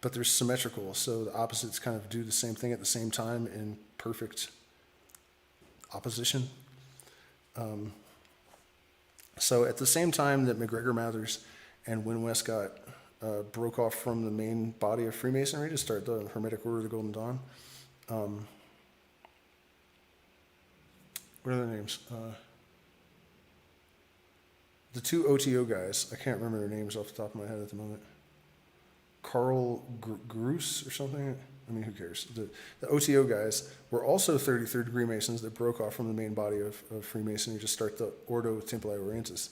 Speaker 1: but they're symmetrical, so the opposites kind of do the same thing at the same time in perfect opposition. So at the same time that McGregor Mathers and Wynne Westcott broke off from the main body of Freemasonry to start the Hermetic Order of the Golden Dawn. What are their names? The two OTO guys, I can't remember their names off the top of my head at the moment. Carl Gruss or something? I mean, who cares? The OTO guys were also 33rd degree Masons that broke off from the main body of Freemasonry to start the Ordo Templi Orientis.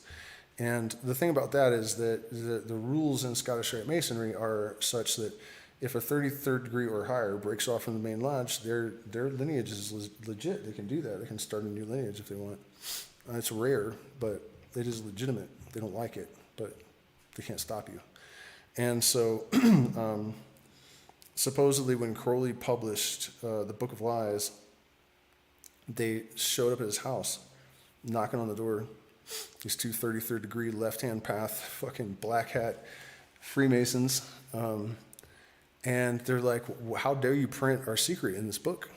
Speaker 1: And the thing about that is that the rules in Scottish Rite Masonry are such that if a 33rd degree or higher breaks off from the main lodge, their lineage is legit. They can do that. They can start a new lineage if they want. It's rare, but it is legitimate. They don't like it, but they can't stop you. And so supposedly when Crowley published the Book of Lies, they showed up at his house, knocking on the door. These two 33rd degree left-hand path, fucking black hat Freemasons. And they're like, how dare you print our secret in this book?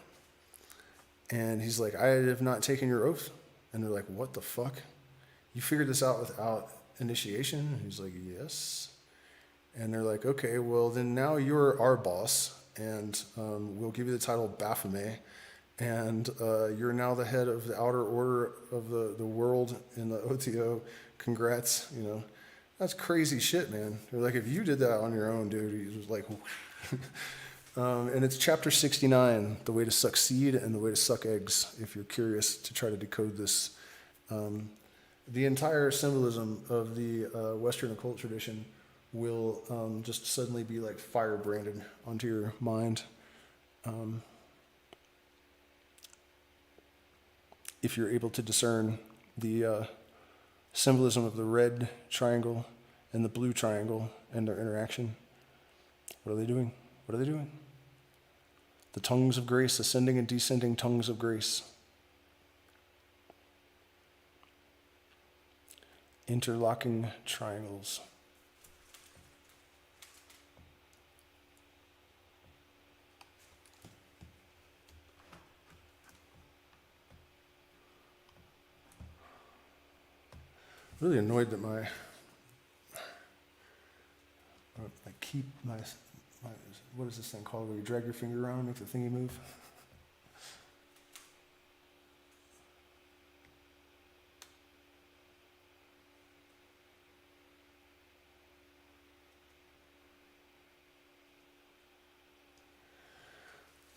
Speaker 1: And he's like, I have not taken your oath. And they're like, what the fuck? You figured this out without initiation? And he's like, yes. And they're like, okay, well, then now you're our boss, and we'll give you the title Baphomet, and you're now the head of the outer order of the world in the OTO. Congrats, you know. That's crazy shit, man. They're like, if you did that on your own, dude, he was like, and it's chapter 69, the way to suck seed and the way to suck eggs, if you're curious to try to decode this. The entire symbolism of the Western occult tradition will just suddenly be like fire branded onto your mind. If you're able to discern the symbolism of the red triangle and the blue triangle and their interaction. What are they doing? What are they doing? The tongues of grace, ascending and descending tongues of grace. Interlocking triangles. Really annoyed that I keep my, what is this thing called where you drag your finger around and make the thingy move?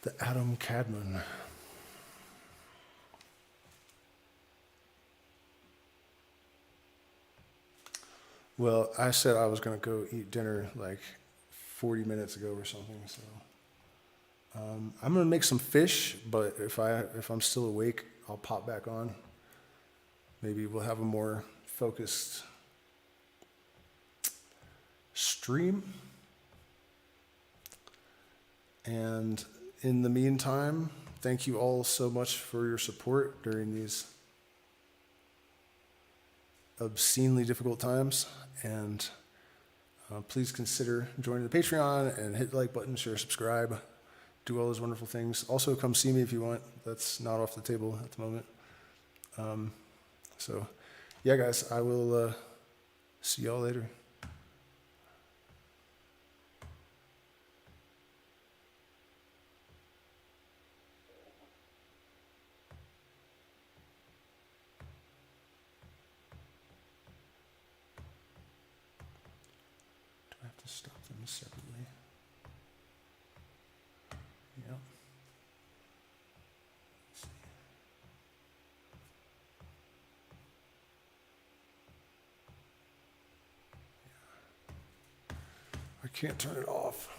Speaker 1: The atom cadmium. Well, I said I was going to go eat dinner like 40 minutes ago or something, so I'm going to make some fish, but if I'm still awake, I'll pop back on. Maybe we'll have a more focused stream. And in the meantime, thank you all so much for your support during these obscenely difficult times, and please consider joining the Patreon and hit the like button, share, subscribe, do all those wonderful things. Also, come see me if you want. That's not off the table at the moment. So, yeah, guys, I will see y'all later. Stop them separately. Yep. Let's see. Yeah. I can't turn it off.